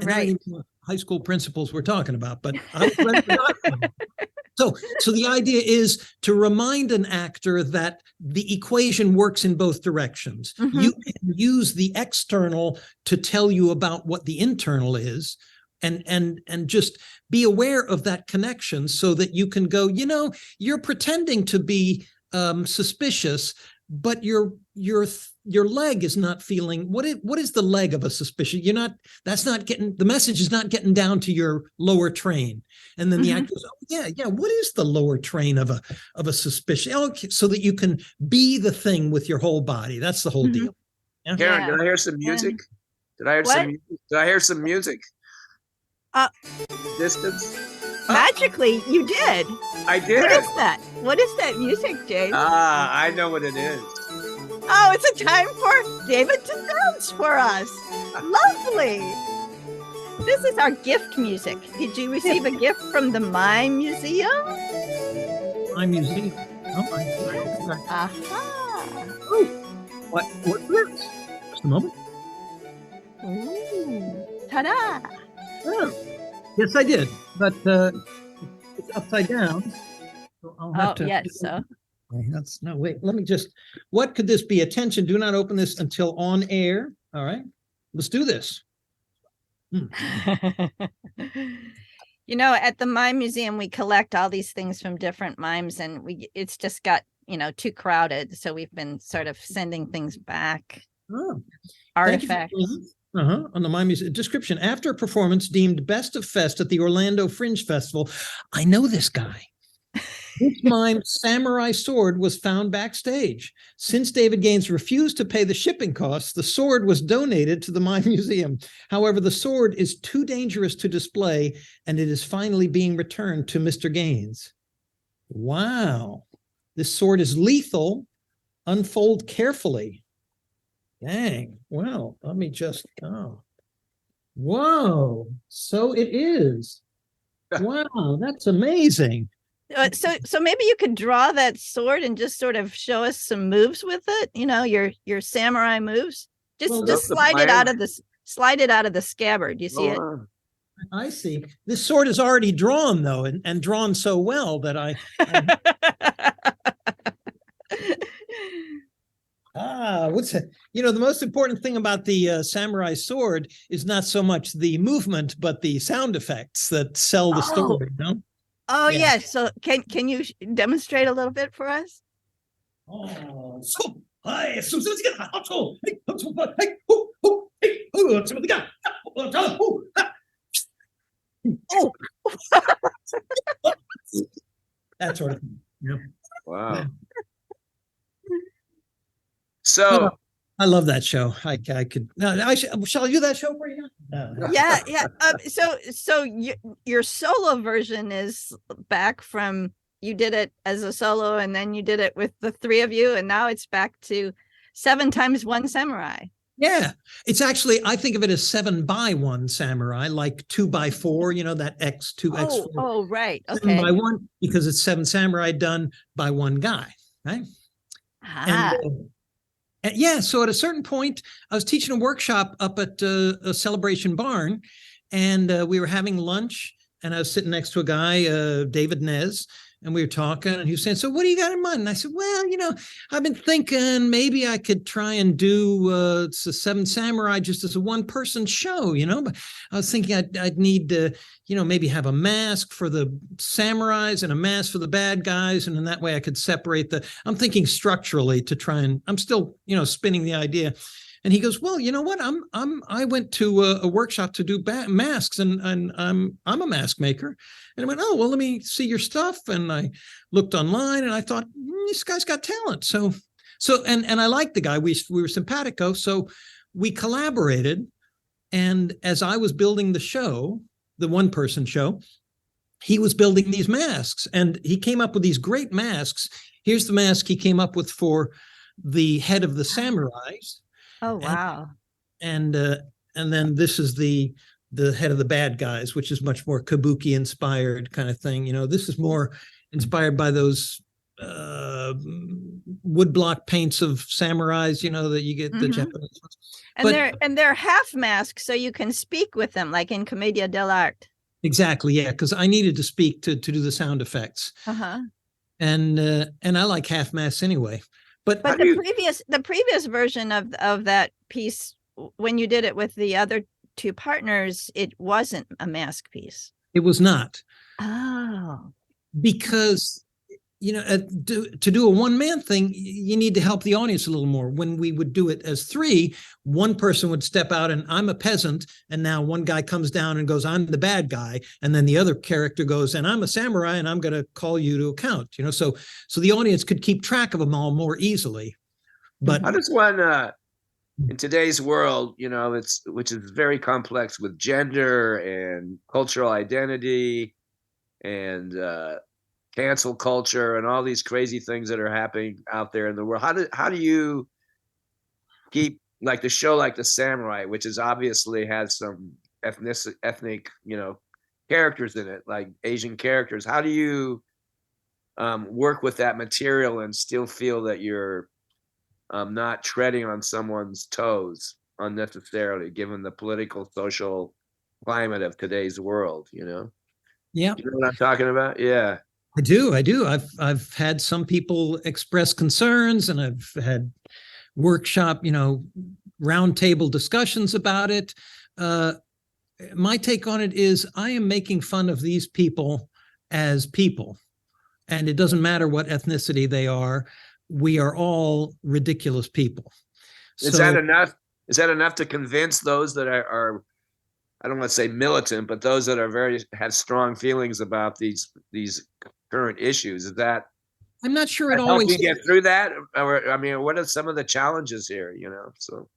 right. High school principles we're talking about, but I'm ready to die for them. So the idea is to remind an actor that the equation works in both directions. Mm-hmm. You can use the external to tell you about what the internal is, and just be aware of that connection so that you can go, you're pretending to be suspicious, but your leg is not feeling what is the leg of a suspicion. That's not getting, the message is not getting down to your lower train. And then the actor goes, oh yeah, what is the lower train of a suspicion? Okay, so that you can be the thing with your whole body. That's the whole deal. Yeah. Karen, did I hear some music? Did I hear some music? Distance? Magically, you did. I did. What is that? What is that music, James? I know what it is. Oh, it's a time for David to dance for us. Lovely. This is our gift music. Did you receive a gift from the Mime Museum? Mime Museum. Oh my. Aha. Oh, what works? Just a moment. Ooh. Ta-da. Oh, yes, I did, but it's upside down. So I'll have to. Yes. So. No, wait. Let me just. What could this be? Attention! Do not open this until on air. All right. Let's do this. At the Mime Museum, we collect all these things from different mimes, and it's just got too crowded, so we've been sort of sending things back. Oh. Artifacts. On the Mime Museum description, after a performance deemed best of fest at the Orlando Fringe Festival, I know this guy. This mime samurai sword was found backstage. Since David Gaines refused to pay the shipping costs, the sword was donated to the Mime Museum. However, the sword is too dangerous to display, and it is finally being returned to Mr. Gaines. Wow. This sword is lethal. Unfold carefully. Dang. Well, let me just, whoa. So it is. Wow, that's amazing. So maybe you could draw that sword and just sort of show us some moves with it. Your samurai moves. Just slide it out of the scabbard. You see it? I see. This sword is already drawn though, and drawn so well that I what's it? The most important thing about the samurai sword is not so much the movement, but the sound effects that sell the story. Oh, yeah. So can you demonstrate a little bit for us? Oh, that sort of thing. Yeah. Wow. So I love that show. I could. No, shall I do that show for you? No. Yeah. So your solo version is back from, you did it as a solo, and then you did it with the three of you, and now it's back to 7 times 1 samurai. Yeah, it's actually, I think of it as 7 by 1 samurai, like 2 by 4. That X 2X4. Oh, right. Okay. 7 by 1 because it's 7 samurai done by one guy, right? And yeah, so at a certain point, I was teaching a workshop up at a Celebration Barn, and we were having lunch, and I was sitting next to a guy, David Nez, and we were talking, and he was saying, so what do you got in mind? And I said, well, I've been thinking maybe I could try and do 7 Samurai just as a one-person show, but I was thinking I'd need to, maybe have a mask for the samurais and a mask for the bad guys, and in that way I could separate I'm thinking structurally to try and, I'm still, spinning the idea. And he goes, well, you know what? I went to a workshop to do masks, and I'm a mask maker. And I went, oh, well, let me see your stuff. And I looked online, and I thought, this guy's got talent. So, and I liked the guy. We were simpatico. So we collaborated. And as I was building the show, the one-person show, he was building these masks, and he came up with these great masks. Here's the mask he came up with for the head of the samurais. Oh, wow. And then this is the head of the bad guys, which is much more kabuki inspired kind of thing. This is more inspired by those woodblock paints of samurais, that you get the Japanese ones. And they're half masks, so you can speak with them, like in Commedia dell'arte. Exactly, yeah, because I needed to speak to do the sound effects. And I like half masks anyway. But the previous version of that piece, when you did it with the other 2 partners, it wasn't a mask piece. It was not. Oh. Because to do a one-man thing, you need to help the audience a little more. When we would do it as three, one person would step out and I'm a peasant, and now one guy comes down and goes, I'm the bad guy, and then the other character goes, and I'm a samurai and I'm going to call you to account. So the audience could keep track of them all more easily. But how does one in today's world, which is very complex with gender and cultural identity and cancel culture and all these crazy things that are happening out there in the world. How do you keep like the show like the Samurai, which is obviously has some ethnic, characters in it, like Asian characters. How do you work with that material and still feel that you're not treading on someone's toes unnecessarily, given the political, social climate of today's world, Yeah. You know what I'm talking about? Yeah. I do. I've had some people express concerns, and I've had workshop, roundtable discussions about it. My take on it is I am making fun of these people as people, and it doesn't matter what ethnicity they are. We are all ridiculous people. Is that enough? Is that enough to convince those that are I don't want to say militant, but those that are have strong feelings about these current issues? Is that I'm not sure it help always you get through that? Or I mean, what are some of the challenges here? So.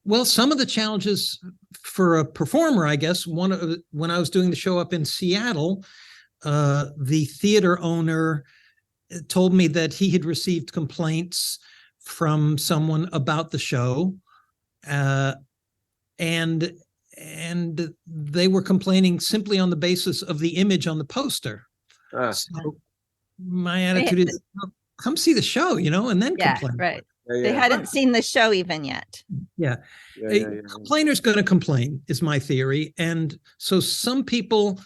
Well, some of the challenges for a performer, I guess, when I was doing the show up in Seattle, the theater owner told me that he had received complaints from someone about the show, and they were complaining simply on the basis of the image on the poster. So my attitude is, come see the show, and then complain. Right. They hadn't seen the show even yet. Yeah. A complainer's going to complain, is my theory. And so some people,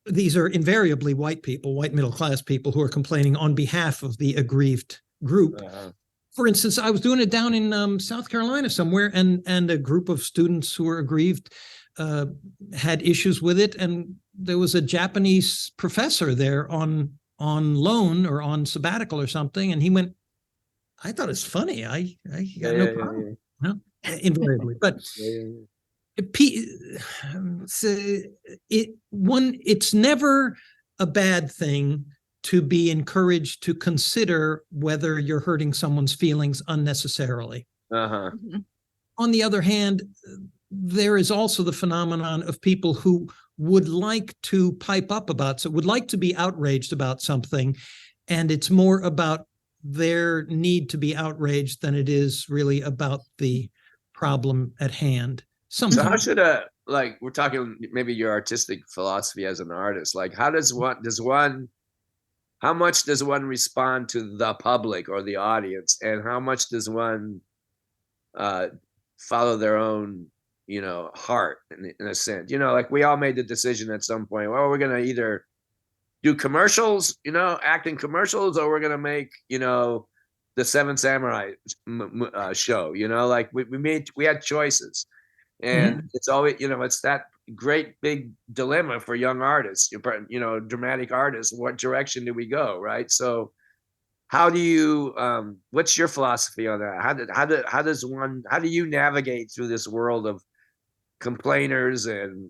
these are invariably white people, white middle-class people, who are complaining on behalf of the aggrieved group. For instance, I was doing it down in South Carolina somewhere, and a group of students who were aggrieved had issues with it. And there was a Japanese professor there on loan or on sabbatical or something. And he went, I thought it's funny. I got no problem. Invariably. But it's never a bad thing to be encouraged to consider whether you're hurting someone's feelings unnecessarily. On the other hand, there is also the phenomenon of people who would like to pipe up about, so would like to be outraged about something, and it's more about their need to be outraged than it is really about the problem at hand. Sometimes. So how should we're talking maybe your artistic philosophy as an artist, like how much does one respond to the public or the audience, and how much does one follow their own, heart in a sense? Like we all made the decision at some point, well, we're going to either do commercials, act in commercials, or we're going to make, the Seven Samurai show, like we had choices. And it's always, it's that great big dilemma for young artists, dramatic artists. What direction do we go? Right. So how do you, what's your philosophy on that? How do you navigate through this world of complainers and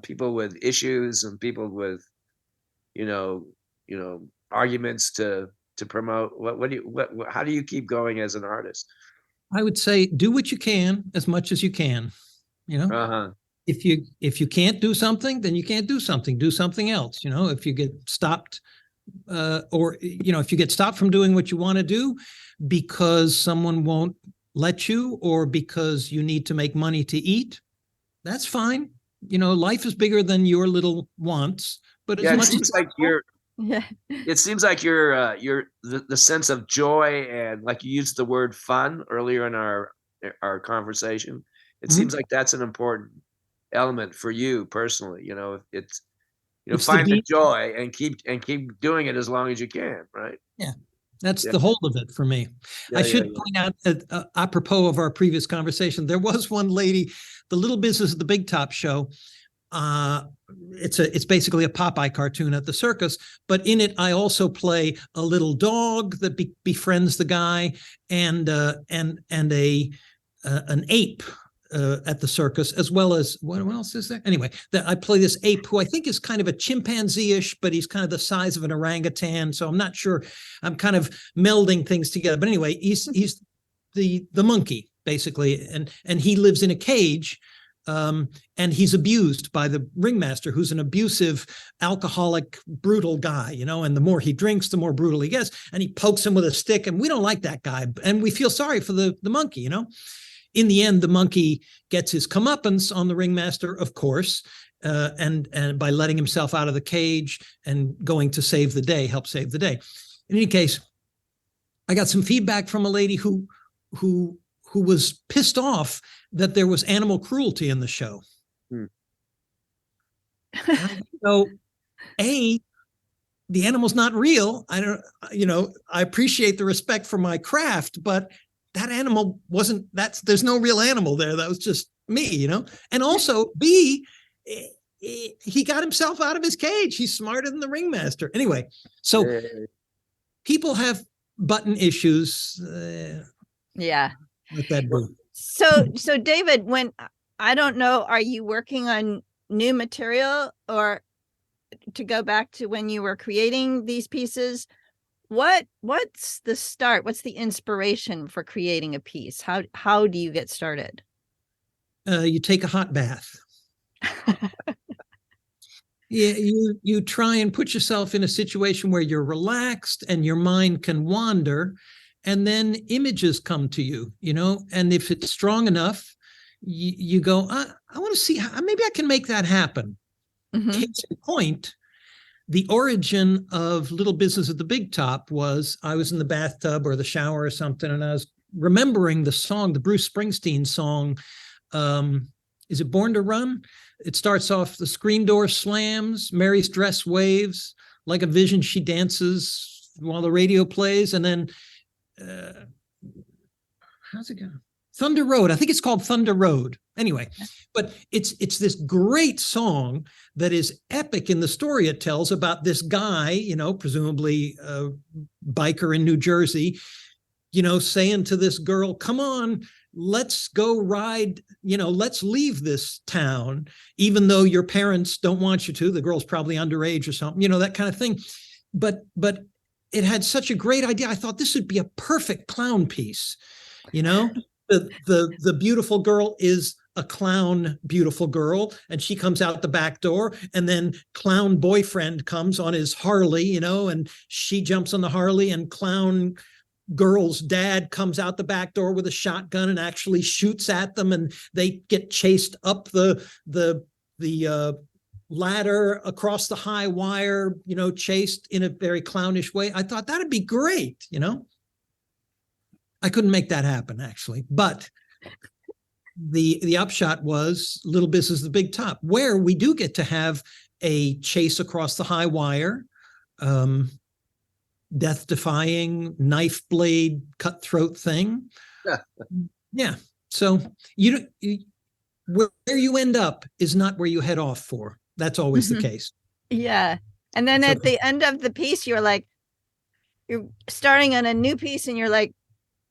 people with issues and people with, arguments to promote? How do you keep going as an artist? I would say do what you can as much as you can. If you can't do something, then you can't do something. Do something else. If you get stopped, or if you get stopped from doing what you want to do because someone won't let you, or because you need to make money to eat, that's fine. Life is bigger than your little wants. But as much as it seems like you're the sense of joy, and like you used the word fun earlier in our conversation. It seems like that's an important element for you personally. It's find the joy and keep doing it as long as you can, right? Yeah, that's the whole of it for me. I should point out, apropos of our previous conversation, there was one lady, the Little Business of the Big Top show. It's basically a Popeye cartoon at the circus, but in it I also play a little dog that befriends the guy, and an ape at the circus, as well as what else is there? Anyway, that I play this ape who I think is kind of a chimpanzee-ish, but he's kind of the size of an orangutan. So I'm not sure. I'm kind of melding things together. But anyway, he's the monkey basically, and he lives in a cage. And he's abused by the ringmaster, who's an abusive, alcoholic, brutal guy, and the more he drinks, the more brutal he gets. And he pokes him with a stick, and we don't like that guy. And we feel sorry for the monkey, In the end, the monkey gets his comeuppance on the ringmaster, of course, and by letting himself out of the cage and going to save the day, help save the day. In any case, I got some feedback from a lady who was pissed off that there was animal cruelty in the show. So, the animal's not real. I appreciate the respect for my craft, but that animal wasn't, there's no real animal there. That was just me, And also, B, he got himself out of his cage. He's smarter than the ringmaster. Anyway, so people have button issues. Yeah. Let that be. So David, when I don't know, are you working on new material, or to go back to when you were creating these pieces? What's the start? What's the inspiration for creating a piece? How do you get started? You take a hot bath. Yeah, you try and put yourself in a situation where you're relaxed and your mind can wander, and then images come to you, and if it's strong enough, you go, I want to see how maybe I can make that happen. Mm-hmm. Case in point, the origin of Little Business at the Big Top was I was in the bathtub or the shower or something, and I was remembering the song, the Bruce Springsteen song, is it Born to Run? It starts off, the screen door slams, Mary's dress waves, like a vision she dances while the radio plays, and then how's it go? Thunder Road. I think it's called Thunder Road. Anyway, but it's this great song that is epic in the story it tells about this guy, presumably a biker in New Jersey, saying to this girl, come on, let's go ride, let's leave this town, even though your parents don't want you to. The girl's probably underage or something, that kind of thing. But it had such a great idea. I thought this would be a perfect clown piece. The beautiful girl is a clown beautiful girl, and she comes out the back door, and then clown boyfriend comes on his Harley, and she jumps on the Harley, and clown girl's dad comes out the back door with a shotgun and actually shoots at them, and they get chased up the ladder across the high wire, chased in a very clownish way. I thought that'd be great, I couldn't make that happen, actually, but the upshot was Little Business, the Big Top, where we do get to have a chase across the high wire, death-defying, knife blade, cutthroat thing. Yeah. So where you end up is not where you head off for. That's always the case. Yeah. And then at the end of the piece, you're starting on a new piece, and you're like,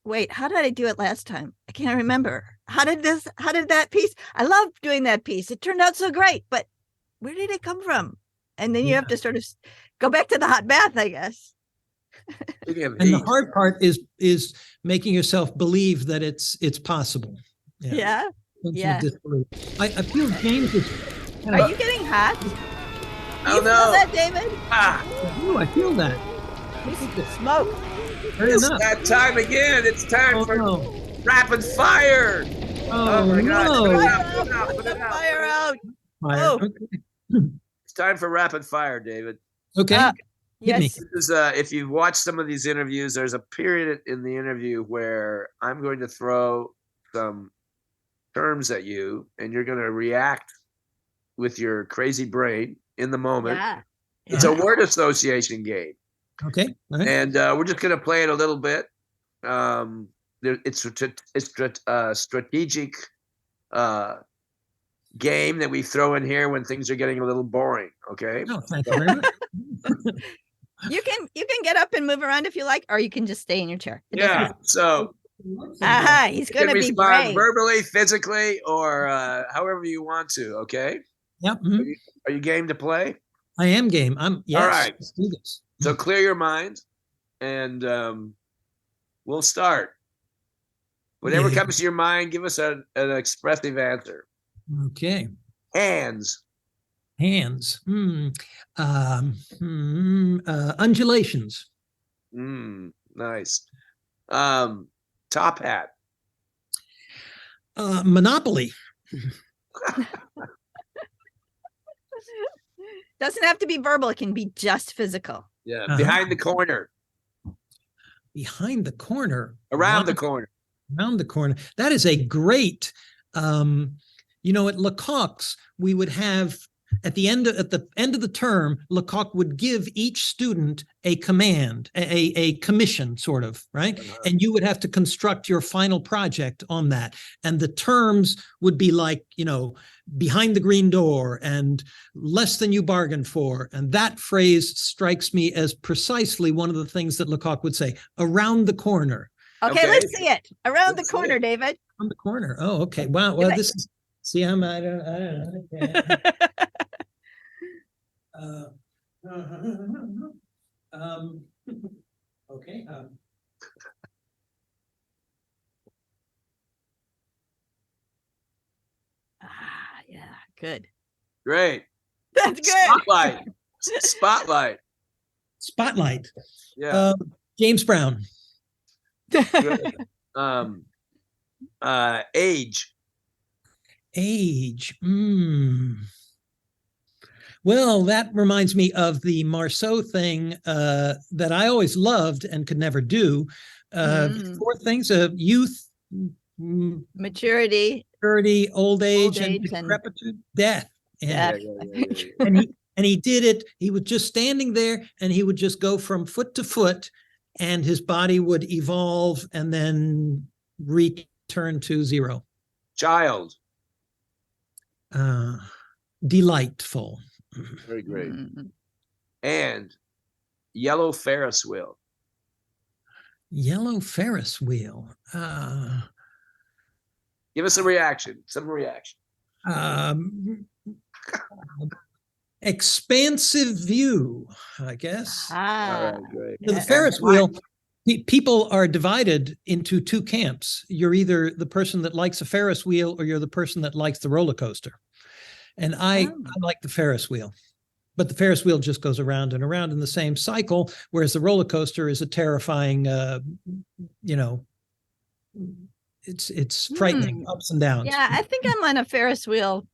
wait, how did I do it last time? I can't remember. How did that piece? I love doing that piece. It turned out so great, but where did it come from? And then you have to sort of go back to the hot bath, I guess. And the hard part is making yourself believe that it's possible. Yeah. I feel James is. Are you getting hot? Oh, you feel that, David? I feel that. Smoke. It's that time again. It's time for rapid fire. Oh my God. Put the fire out. It's time for rapid fire, David. Okay. Yes. This is, if you've watched some of these interviews, there's a period in the interview where I'm going to throw some terms at you, and you're going to react with your crazy brain in the moment. Yeah. It's a word association game. Okay. All right. And we're just going to play it a little bit. It's strategic game that we throw in here when things are getting a little boring. Okay. No, thank you very much. You can get up and move around if you like, or you can just stay in your chair. It doesn't- Yeah. So Aha, he's you going can to be respond brave. verbally, physically, or however you want to. Okay. Yep. Are you game to play? I am game. Yes. All right. Let's do this. So clear your mind, and we'll start. Whatever Yeah. comes to your mind, give us an expressive answer. Okay. Hands. Hands. Undulations. Nice. Top hat. Monopoly. Doesn't have to be verbal. It can be just physical. Yeah. Behind the corner. Behind the corner. Around the corner. Around the corner. That is a great, at Lecoq's, we would have at the end of the term, Lecoq would give each student a command, a commission, sort of, right? And you would have to construct your final project on that. And the terms would be like, behind the green door and less than you bargained for. And that phrase strikes me as precisely one of the things that Lecoq would say, around the corner. Okay, let's see it. Around the corner, David. Around the corner. Oh, okay. Wow. Well, this is, see, I don't know. Okay. Yeah, good. Great. That's good. Spotlight. Spotlight. Yeah. James Brown. Good. Age. Age. Well, that reminds me of the Marceau thing that I always loved and could never do. 4 things: youth, maturity, old age, and decrepitude, death. Yeah. And he did it. He was just standing there, and he would just go from foot to foot, and his body would evolve and then return to zero. Child. Delightful. Very great. And yellow Ferris wheel. Yellow Ferris wheel. Give us a reaction. Some reaction. Expansive view, I guess. All right, great. The Ferris wheel, people are divided into 2 camps. You're either the person that likes a Ferris wheel or you're the person that likes the roller coaster. And I like the Ferris wheel. But the Ferris wheel just goes around and around in the same cycle, whereas the roller coaster is a terrifying, it's frightening, ups and downs. Yeah, I think I'm on a Ferris wheel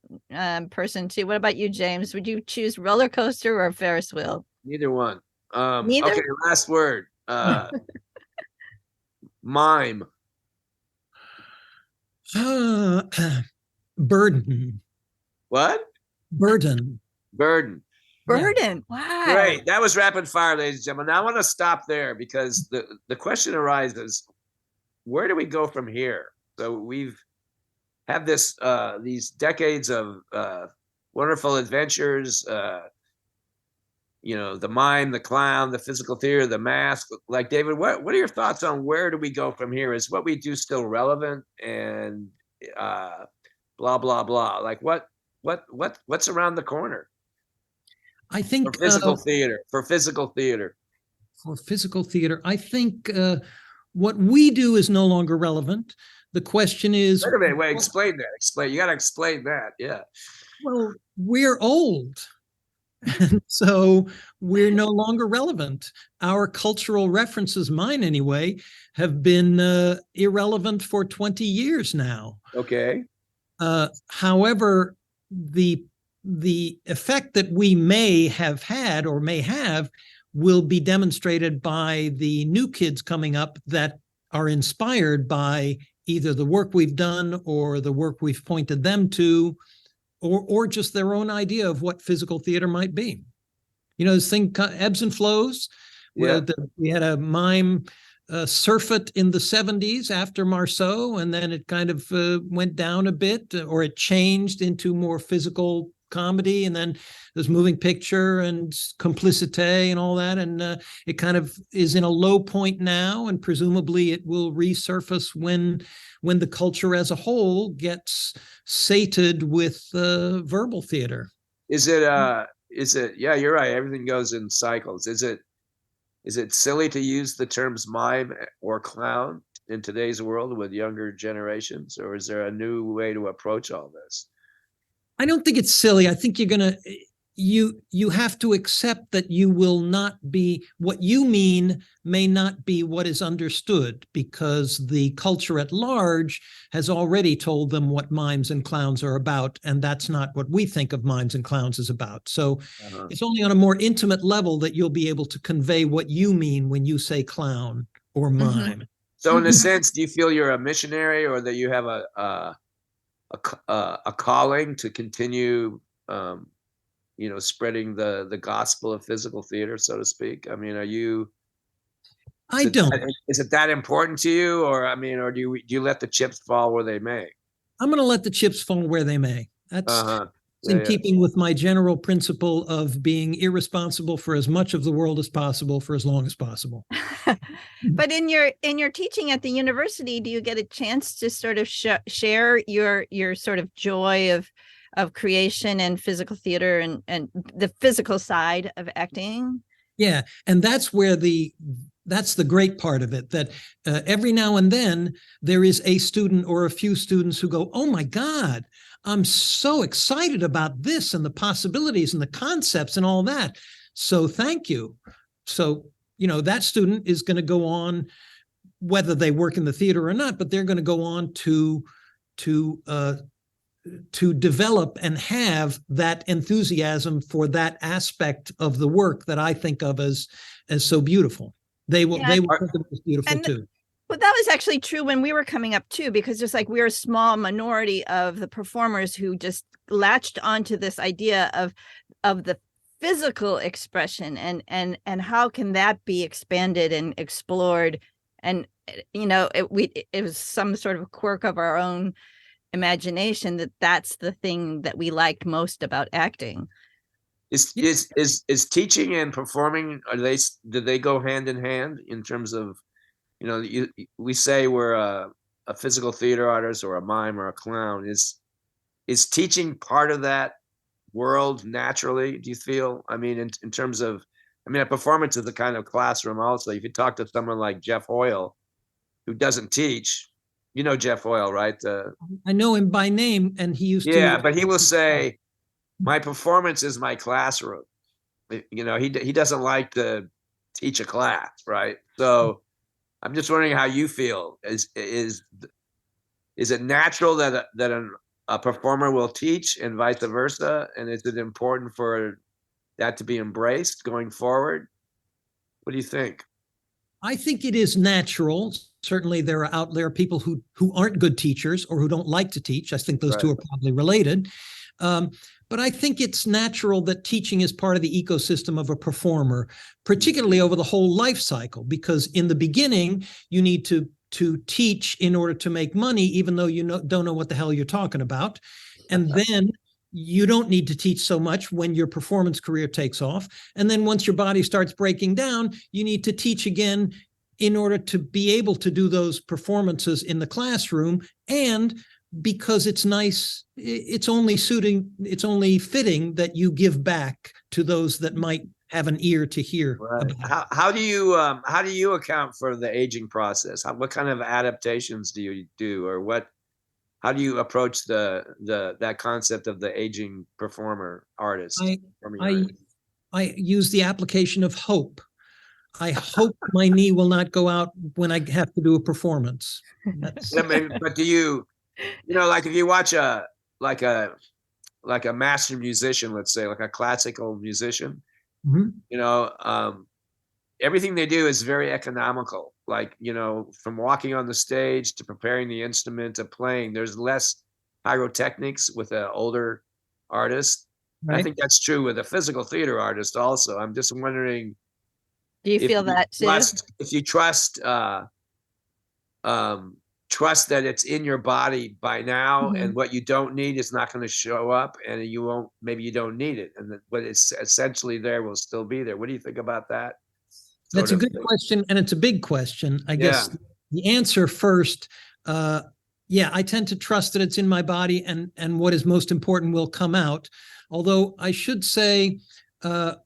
person too. What about you, James? Would you choose roller coaster or Ferris wheel? Neither one. Neither? Okay, last word. Mime. Burden. What? Burden. Burden. Burden. Wow. Great. That was rapid fire, ladies and gentlemen. Now I want to stop there because the question arises, where do we go from here? So we've had these decades of wonderful adventures, the mime, the clown, the physical theater, the mask. Like, David, what are your thoughts on where do we go from here? Is what we do still relevant? And blah, blah, blah. Like what's around the corner? I think for physical theater. I think what we do is no longer relevant. The question is, wait a minute, explain that. You got to explain that. Yeah. Well, we're old. So we're no longer relevant. Our cultural references, mine anyway, have been irrelevant for 20 years now. Okay. However, the effect that we may have had or may have will be demonstrated by the new kids coming up that are inspired by either the work we've done or the work we've pointed them to, or just their own idea of what physical theater might be. This thing ebbs and flows. Yeah. We had a mime surfeit in the 70s after Marceau, and then it kind of went down a bit, or it changed into more physical comedy, and then there's moving picture and complicité and all that, and it kind of is in a low point now, and presumably it will resurface when the culture as a whole gets sated with verbal theater. Is it yeah, you're right, everything goes in cycles. Is it silly to use the terms mime or clown in today's world with younger generations, or is there a new way to approach all this? I don't think it's silly. I think you have to accept that you will not be, what you mean may not be what is understood, because the culture at large has already told them what mimes and clowns are about, and that's not what we think of mimes and clowns as about. So it's only on a more intimate level that you'll be able to convey what you mean when you say clown or mime. So in a sense, do you feel you're a missionary, or that you have a calling to continue spreading the gospel of physical theater, so to speak? I mean, is it that important to you, or I mean, or do you let the chips fall where they may? I'm going to let the chips fall where they may. That's in keeping with my general principle of being irresponsible for as much of the world as possible for as long as possible. But in your teaching at the university, do you get a chance to sort of share your sort of joy of creation and physical theater and the physical side of acting? Yeah, and that's the great part of it, that every now and then there is a student or a few students who go, "Oh my God, I'm so excited about this and the possibilities and the concepts and all that. So thank you." So, that student is going to go on, whether they work in the theater or not, but they're going to go on to develop and have that enthusiasm for that aspect of the work that I think of as so beautiful. They will think of it as beautiful too. Well, that was actually true when we were coming up too, because just like we're a small minority of the performers who just latched onto this idea of the physical expression and how can that be expanded and explored, and it was some sort of quirk of our own imagination that's the thing that we liked most about acting. Is teaching and performing, do they go hand in hand in terms of, we say we're a physical theater artist or a mime or a clown. Is teaching part of that world naturally, do you feel? I mean, in terms of, a performance is a kind of classroom also. If you talk to someone like Jeff Hoyle, who doesn't teach, Jeff Hoyle, right? I know him by name, and he used to. Yeah, but he will say, my performance is my classroom. He doesn't like to teach a class, right? So I'm just wondering how you feel. Is it natural that a performer will teach and vice versa? And is it important for that to be embraced going forward? What do you think? I think it is natural. Certainly there are people who aren't good teachers or who don't like to teach. I think those two are probably related. But I think it's natural that teaching is part of the ecosystem of a performer, particularly over the whole life cycle, because in the beginning, you need to teach in order to make money, even though you don't know what the hell you're talking about. And then you don't need to teach so much when your performance career takes off. And then once your body starts breaking down, you need to teach again in order to be able to do those performances in the classroom. And because it's nice, it's only fitting that you give back to those that might have an ear to hear. Right. How do you account for the aging process? What kind of adaptations do you do, or how do you approach that concept of the aging performer artist? I use the application of hope. I hope my knee will not go out when I have to do a performance. But do you, like if you watch a master musician, let's say, like a classical musician, everything they do is very economical. Like, from walking on the stage to preparing the instrument to playing, there's less pyrotechnics with an older artist. Right. I think that's true with a physical theater artist also. I'm just wondering, Do you if feel you that too? if you trust that it's in your body by now, Mhm. and what you don't need is not going to show up, and you won't, maybe you don't need it, and what is essentially there will still be there. What do you think about that sort That's a of good thing? question, and it's a big question. I Yeah. guess the answer first, yeah, I tend to trust that it's in my body, and what is most important will come out. Although I should say, uh,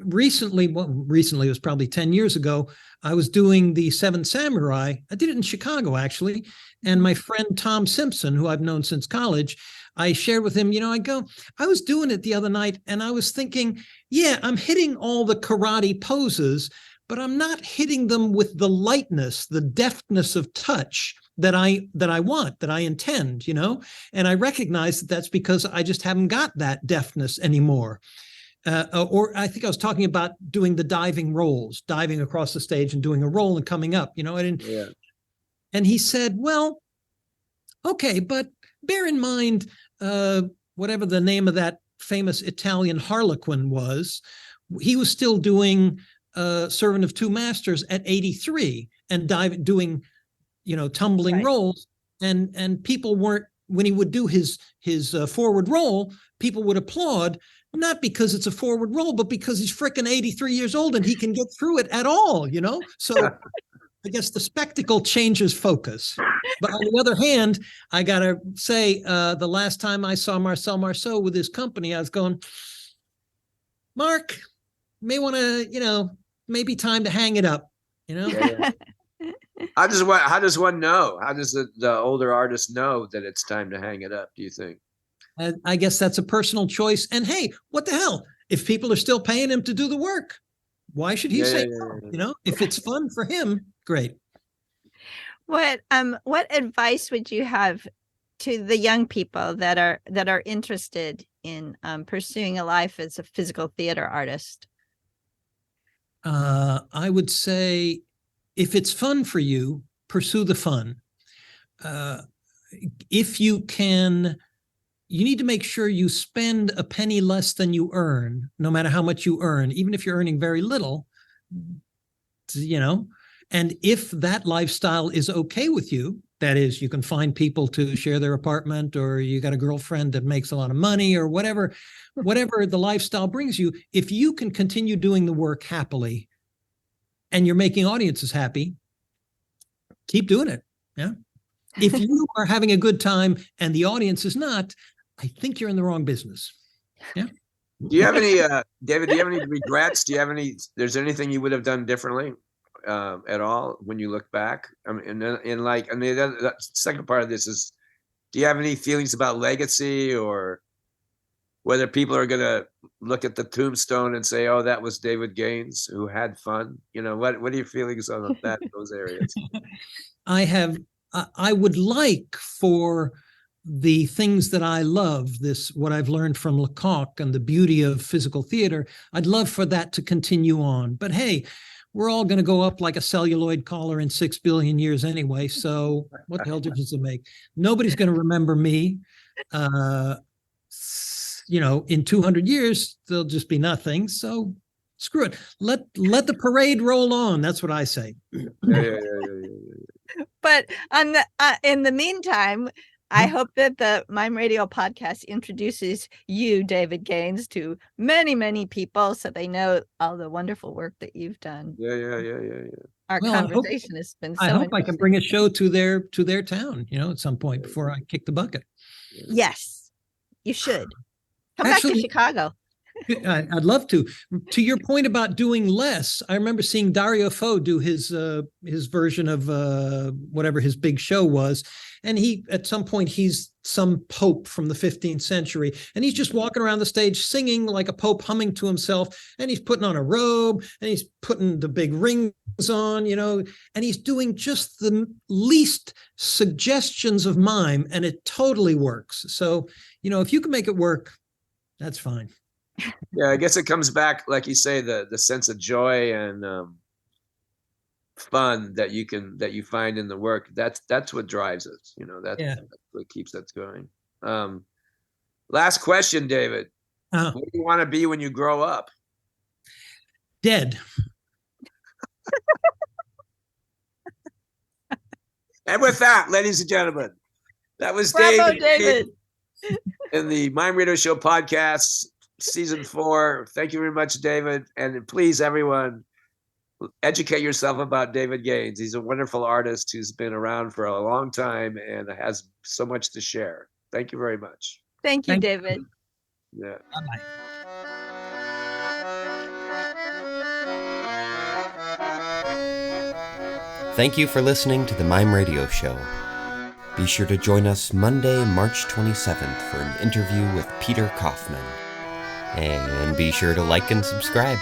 recently, well, recently, it was probably 10 years ago, I was doing the Seven Samurai. I did it in Chicago, actually. And my friend Tom Simpson, who I've known since college, I shared with him, I was doing it the other night and I was thinking, yeah, I'm hitting all the karate poses, but I'm not hitting them with the lightness, the deftness of touch that I want, that I intend, and I recognize that that's because I just haven't got that deftness anymore. Or I think I was talking about doing the diving rolls, diving across the stage and doing a roll and coming up, Yeah. and he said, well, okay, but bear in mind, whatever the name of that famous Italian harlequin was, he was still doing Servant of Two Masters at 83 and doing, tumbling Right. rolls, and people weren't, when he would do his forward roll, people would applaud, not because it's a forward roll, but because he's freaking 83 years old and he can get through it at all, So I guess the spectacle changes focus. But on the other hand, I got to say, the last time I saw Marcel Marceau with his company, I was going, Mark, may want to, maybe time to hang it up, Yeah. How does one know? How does the older artist know that it's time to hang it up, do you think? I guess that's a personal choice. And hey, what the hell? If people are still paying him to do the work, why should he Yeah, say yeah, no? yeah. If it's fun for him, great. What advice would you have to the young people that are interested in pursuing a life as a physical theater artist? I would say, if it's fun for you, pursue the fun. Uh, if you can, you need to make sure you spend a penny less than you earn, no matter how much you earn, even if you're earning very little, and if that lifestyle is okay with you, that is, you can find people to share their apartment, or you got a girlfriend that makes a lot of money, or whatever the lifestyle brings you, if you can continue doing the work happily and you're making audiences happy, keep doing it. Yeah. If you are having a good time and the audience is not, I think you're in the wrong business. Yeah. Do you have any, David, do you have any regrets? There's anything you would have done differently at all when you look back? I mean, and the second part of this is, do you have any feelings about legacy, or whether people are going to look at the tombstone and say, oh, that was David Gaines who had fun? What are your feelings on those areas? I would like for the things that I love, what I've learned from Lecoq and the beauty of physical theater, I'd love for that to continue on. But hey, we're all going to go up like a celluloid collar in 6 billion years anyway. So what the hell difference does it make? Nobody's going to remember me. In 200 years, there'll just be nothing. So screw it. Let the parade roll on. That's what I say. Yeah. But in the meantime, I hope that the Mime Radio podcast introduces you, David Gaines, to many, many people, so they know all the wonderful work that you've done. Yeah. Our conversation has been so I hope I can bring a show to their town, at some point before I kick the bucket. Yes, you should. Come back to Chicago. I'd love to. To your point about doing less, I remember seeing Dario Fo do his version of whatever his big show was, and at some point he's some pope from the 15th century, and he's just walking around the stage singing like a pope, humming to himself, and he's putting on a robe, and he's putting the big rings on, and he's doing just the least suggestions of mime, and it totally works. So, if you can make it work, that's fine. Yeah, I guess it comes back, like you say, the sense of joy and fun that you find in the work. That's what drives us. That's what keeps us going. Last question, David. What do you want to be when you grow up? Dead. And with that, ladies and gentlemen, that was Bravo, David David. in the Mime Radio Show podcast, season 4. Thank you very much, David. And please, everyone, educate yourself about David Gaines. He's a wonderful artist who's been around for a long time and has so much to share. Thank you very much. Thank you, David. Yeah. Bye-bye. Thank you for listening to the Mime Radio Show. Be sure to join us Monday, March 27th for an interview with Peter Kaufman. And be sure to like and subscribe.